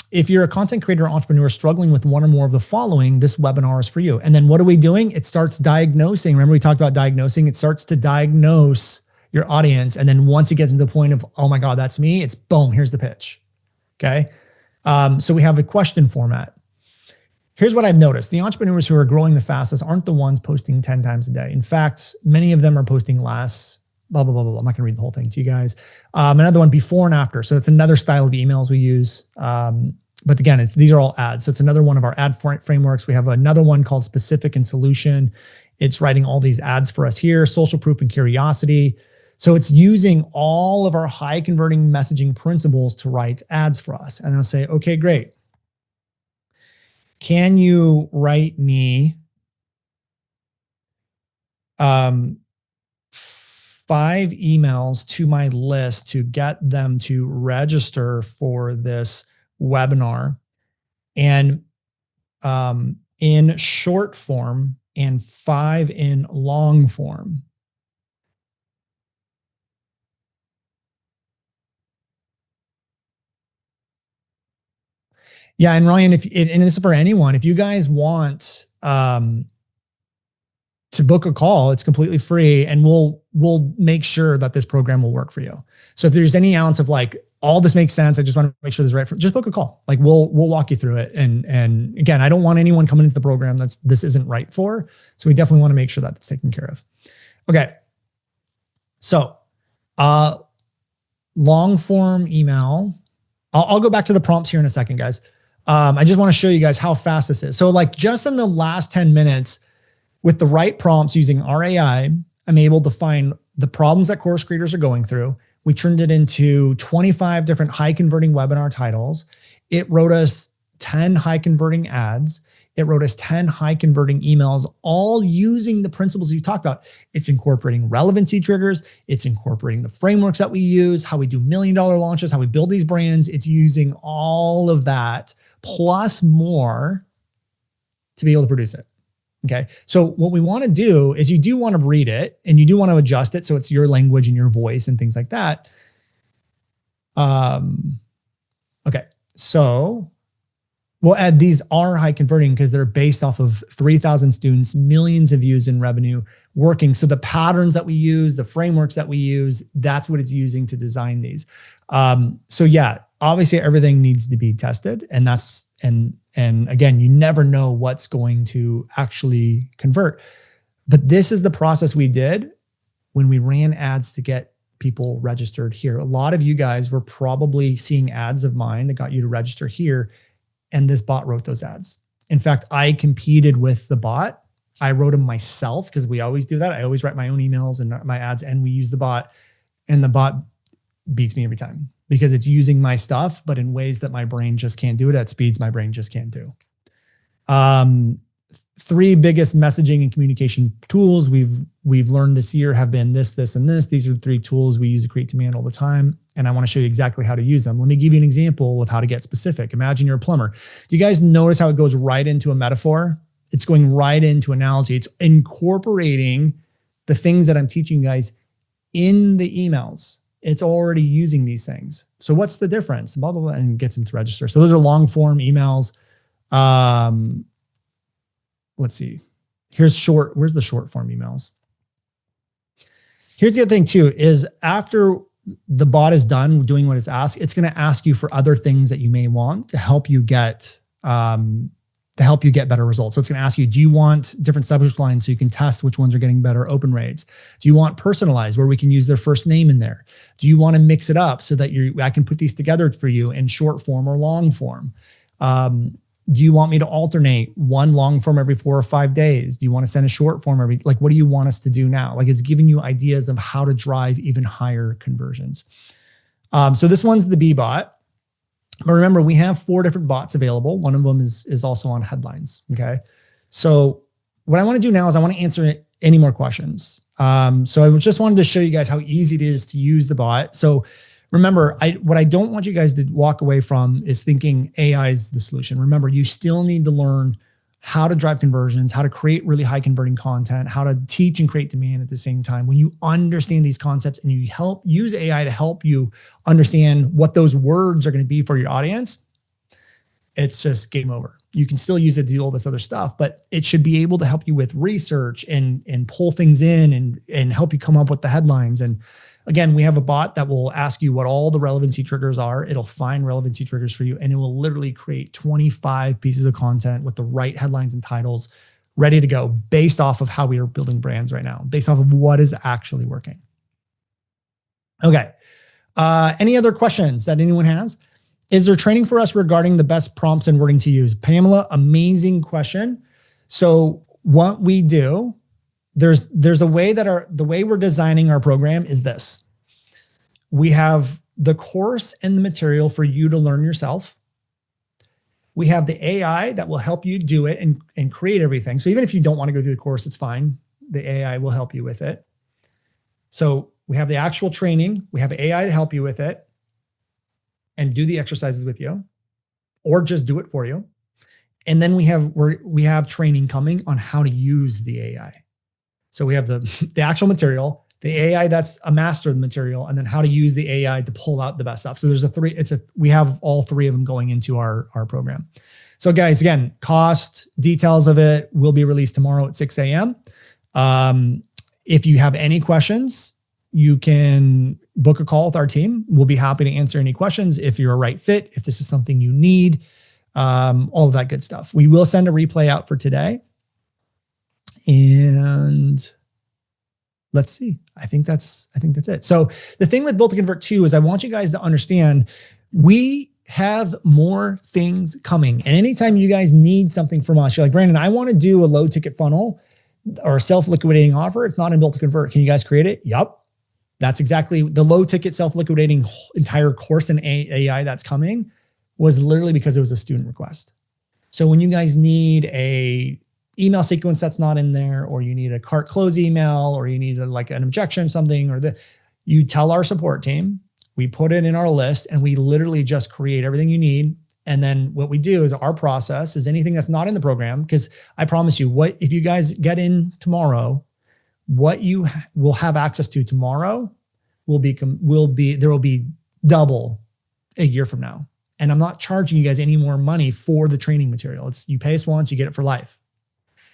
[SPEAKER 1] if you're a content creator or entrepreneur struggling with one or more of the following, this webinar is for you. And then what are we doing? It starts diagnosing. Remember we talked about diagnosing. It starts to diagnose your audience. And then once it gets to the point of, oh my God, that's me, it's boom, here's the pitch. Okay. So we have a question format. Here's what I've noticed. The entrepreneurs who are growing the fastest aren't the ones posting 10 times a day. In fact, many of them are posting less. Blah, blah, blah, blah. I'm not going to read the whole thing to you guys. Another one, before and after. So it's another style of emails we use. But again, these are all ads. So it's another one of our ad frameworks. We have another one called specific and solution. It's writing all these ads for us here, social proof and curiosity. So it's using all of our high converting messaging principles to write ads for us. And I'll say, okay, great. Can you write me 5 emails to my list to get them to register for this webinar, and in short form and 5 in long form? Yeah. And Ryan, and this is for anyone, if you guys want to book a call, it's completely free, and we'll make sure that this program will work for you. So if there's any ounce of all this makes sense, I just want to make sure this is right just book a call. We'll walk you through it. And again, I don't want anyone coming into the program this isn't right for. So we definitely want to make sure that it's taken care of. Okay. So long form email. I'll go back to the prompts here in a second, guys. I just want to show you guys how fast this is. So like just in the last 10 minutes with the right prompts using our AI, I'm able to find the problems that course creators are going through. We turned it into 25 different high converting webinar titles. It wrote us 10 high converting ads. It wrote us 10 high converting emails, all using the principles you talked about. It's incorporating relevancy triggers. It's incorporating the frameworks that we use, how we do $1 million launches, how we build these brands. It's using all of that plus more to be able to produce it. Okay. So what we want to do is you do want to read it and you do want to adjust it. So it's your language and your voice and things like that. Okay. So we'll add these are high converting because they're based off of 3,000 students, millions of views in revenue working. So the patterns that we use, the frameworks that we use, that's what it's using to design these. So yeah, obviously everything needs to be tested, and and again, you never know what's going to actually convert. But this is the process we did when we ran ads to get people registered here. A lot of you guys were probably seeing ads of mine that got you to register here, and this bot wrote those ads. In fact, I competed with the bot. I wrote them myself because we always do that. I always write my own emails and my ads, and we use the bot, and the bot beats me every time because it's using my stuff, but in ways that my brain just can't do it at speeds my brain just can't do. 3 biggest messaging and communication tools we've learned this year have been this, and this. These are the 3 tools we use to create demand all the time. And I want to show you exactly how to use them. Let me give you an example of how to get specific. Imagine you're a plumber. You guys notice how it goes right into a metaphor? It's going right into analogy. It's incorporating the things that I'm teaching you guys in the emails. It's already using these things. So what's the difference? Blah, blah, blah, and gets them to register. So those are long form emails. Let's see. Where's the short form emails? Here's the other thing too, is after the bot is done doing what it's asked, it's going to ask you for other things that you may want to help you get better results. So it's going to ask you, do you want different subject lines so you can test which ones are getting better open rates? Do you want personalized where we can use their first name in there? Do you want to mix it up so that I can put these together for you in short form or long form? Do you want me to alternate one long form every 4 or 5 days? Do you want to send a short form what do you want us to do now? Like it's giving you ideas of how to drive even higher conversions. So this one's the B bot. But remember, we have 4 different bots available. One of them is also on headlines. Okay. So what I want to do now is I want to answer any more questions. So I just wanted to show you guys how easy it is to use the bot. So remember, what I don't want you guys to walk away from is thinking AI is the solution. Remember, you still need to learn how to drive conversions, how to create really high converting content, how to teach and create demand at the same time. When you understand these concepts and you use AI to help you understand what those words are going to be for your audience, it's just game over. You can still use it to do all this other stuff, but it should be able to help you with research and pull things in and help you come up with the headlines. And again, we have a bot that will ask you what all the relevancy triggers are. It'll find relevancy triggers for you, and it will literally create 25 pieces of content with the right headlines and titles ready to go based off of how we are building brands right now, based off of what is actually working. Okay. Any other questions that anyone has? Is there training for us regarding the best prompts and wording to use? Pamela, amazing question. So what we do, there's a way that the way we're designing our program is this. We have the course and the material for you to learn yourself. We have the AI that will help you do it and create everything. So even if you don't want to go through the course, it's fine. The AI will help you with it. So we have the actual training. We have AI to help you with it and do the exercises with you, or just do it for you. And then we have training coming on how to use the AI. So we have the actual material, the AI that's a master of the material, and then how to use the AI to pull out the best stuff. So we have all 3 of them going into our program. So guys, again, cost details of it will be released tomorrow at 6 a.m. If you have any questions, you can book a call with our team. We'll be happy to answer any questions if you're a right fit, if this is something you need, all of that good stuff. We will send a replay out for today. And let's see. I think that's it. So the thing with Built to Convert 2 is I want you guys to understand we have more things coming. And anytime you guys need something from us, you're like, Brandon, I want to do a low ticket funnel or a self-liquidating offer. It's not in Built to Convert. Can you guys create it? Yup. That's exactly the low ticket self-liquidating entire course in AI that's coming was literally because it was a student request. So when you guys need a email sequence that's not in there, or you need a cart close email, or you need like an objection, something, or you tell our support team, we put it in our list and we literally just create everything you need. And then what we do is our process is anything that's not in the program. Cause I promise you if you guys get in tomorrow, what you will have access to tomorrow there will be double a year from now. And I'm not charging you guys any more money for the training material. You pay us once, you get it for life.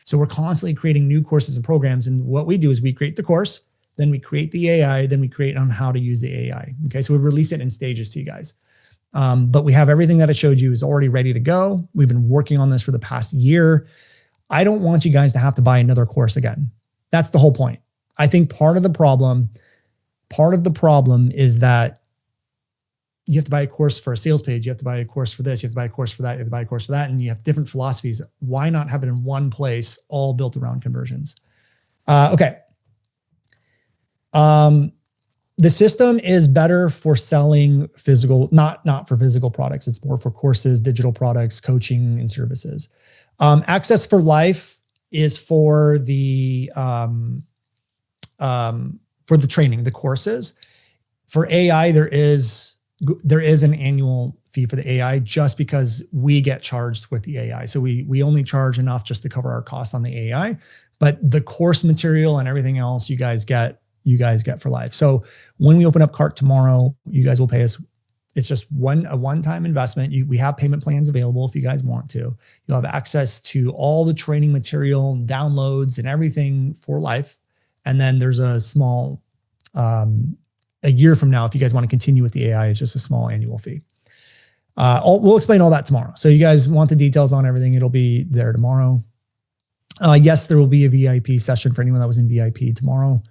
[SPEAKER 1] So we're constantly creating new courses and programs. And what we do is we create the course, then we create the AI, then we create on how to use the AI. Okay. So we release it in stages to you guys. But we have everything that I showed you is already ready to go. We've been working on this for the past year. I don't want you guys to have to buy another course again. That's the whole point. I think part of the problem is that you have to buy a course for a sales page. You have to buy a course for this. You have to buy a course for that. You have to buy a course for that. And you have different philosophies. Why not have it in one place, all built around conversions? Okay. The system is better for selling physical, not for physical products. It's more for courses, digital products, coaching, and services. Access for Life is for the training, the courses. For AI, there is an annual fee for the AI just because we get charged with the AI. So we only charge enough just to cover our costs on the AI, but the course material and everything else you guys get for life. So when we open up Cart tomorrow, you guys will pay us. It's just a one-time investment. We have payment plans available if you guys want to. You'll have access to all the training material, downloads, and everything for life. And then there's a small, a year from now, if you guys want to continue with the AI, it's just a small annual fee. We'll explain all that tomorrow. So you guys want the details on everything, it'll be there tomorrow. Yes, there will be a VIP session for anyone that was in VIP tomorrow.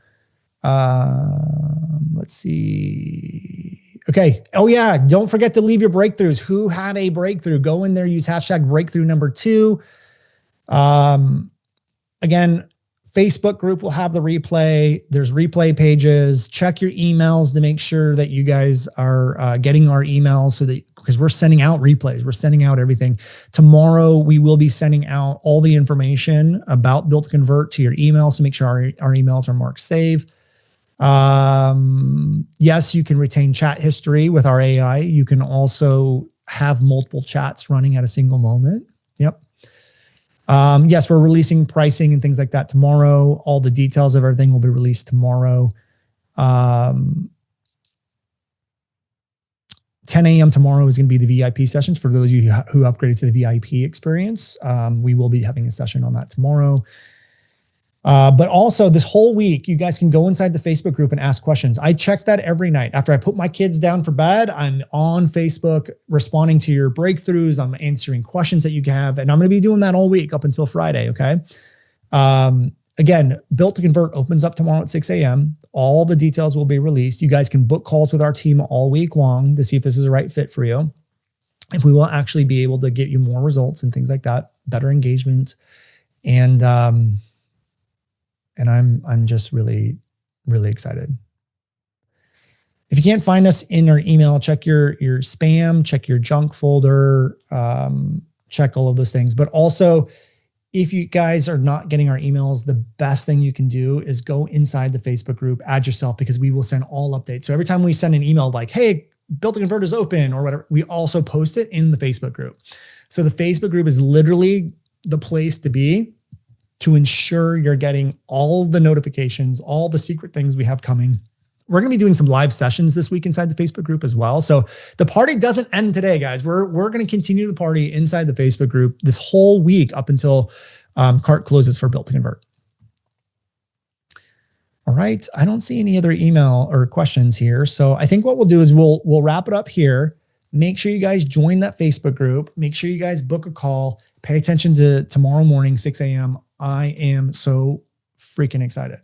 [SPEAKER 1] Let's see. Okay. Oh yeah. Don't forget to leave your breakthroughs. Who had a breakthrough? Go in there, use hashtag breakthrough number 2. Again, Facebook group will have the replay. There's replay pages. Check your emails to make sure that you guys are getting our emails because we're sending out replays. We're sending out everything. Tomorrow, we will be sending out all the information about Built to Convert to your email. So make sure our emails are marked save. Yes, you can retain chat history with our AI. You can also have multiple chats running at a single moment. Yep. Yes, we're releasing pricing and things like that tomorrow. All the details of everything will be released tomorrow. 10 a.m. tomorrow is going to be the VIP sessions for those of you who upgraded to the VIP experience. We will be having a session on that tomorrow. But also this whole week, you guys can go inside the Facebook group and ask questions. I check that every night. After I put my kids down for bed, I'm on Facebook responding to your breakthroughs. I'm answering questions that you have, and I'm going to be doing that all week up until Friday. Okay. Again, Built to Convert opens up tomorrow at 6 a.m. All the details will be released. You guys can book calls with our team all week long to see if this is the right fit for you. If we will actually be able to get you more results and things like that, better engagement. And I'm just really, really excited. If you can't find us in our email, check your spam, check your junk folder, check all of those things. But also, if you guys are not getting our emails, the best thing you can do is go inside the Facebook group, add yourself, because we will send all updates. So every time we send an email like, hey, Built to Convert is open or whatever, we also post it in the Facebook group. So the Facebook group is literally the place to be to ensure you're getting all the notifications, all the secret things we have coming. We're going to be doing some live sessions this week inside the Facebook group as well. So the party doesn't end today, guys. We're going to continue the party inside the Facebook group this whole week up until cart closes for Built to Convert. All right. I don't see any other email or questions here. So I think what we'll do is we'll wrap it up here. Make sure you guys join that Facebook group. Make sure you guys book a call. Pay attention to tomorrow morning, 6 a.m. I am so freaking excited.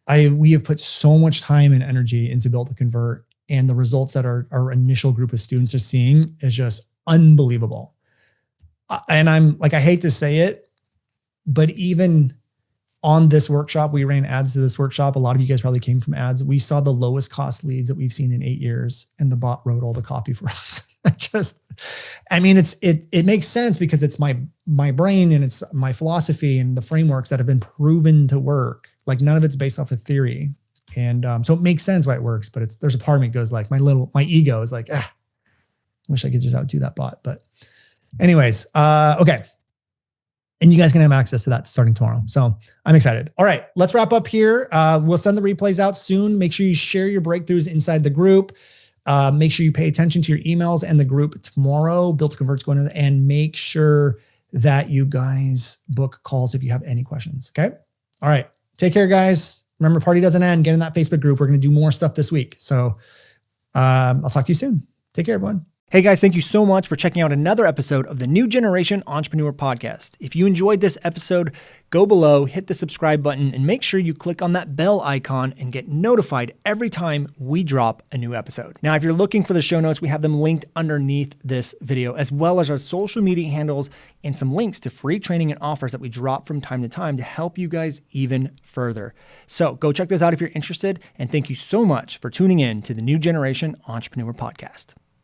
[SPEAKER 1] we have put so much time and energy into Built to Convert, and the results that our initial group of students are seeing is just unbelievable. And I'm like, I hate to say it, but even on this workshop, we ran ads to this workshop. A lot of you guys probably came from ads. We saw the lowest cost leads that we've seen in 8 years, and the bot wrote all the copy for us. It makes sense because it's my brain and it's my philosophy and the frameworks that have been proven to work. Like none of it's based off of theory. And so it makes sense why it works, but there's a part of me that goes like, my ego is like, wish I could just outdo that bot. But anyways, okay. And you guys can have access to that starting tomorrow. So I'm excited. All right, let's wrap up here. We'll send the replays out soon. Make sure you share your breakthroughs inside the group. Make sure you pay attention to your emails and the group tomorrow. Built to Convert's going to, and make sure that you guys book calls if you have any questions. Okay. All right. Take care, guys. Remember, party doesn't end. Get in that Facebook group. We're going to do more stuff this week. So I'll talk to you soon. Take care, everyone. Hey guys, thank you so much for checking out another episode of the New Generation Entrepreneur Podcast. If you enjoyed this episode, go below, hit the subscribe button, and make sure you click on that bell icon and get notified every time we drop a new episode. Now, if you're looking for the show notes, we have them linked underneath this video, as well as our social media handles and some links to free training and offers that we drop from time to time to help you guys even further. So go check those out if you're interested, and thank you so much for tuning in to the New Generation Entrepreneur Podcast.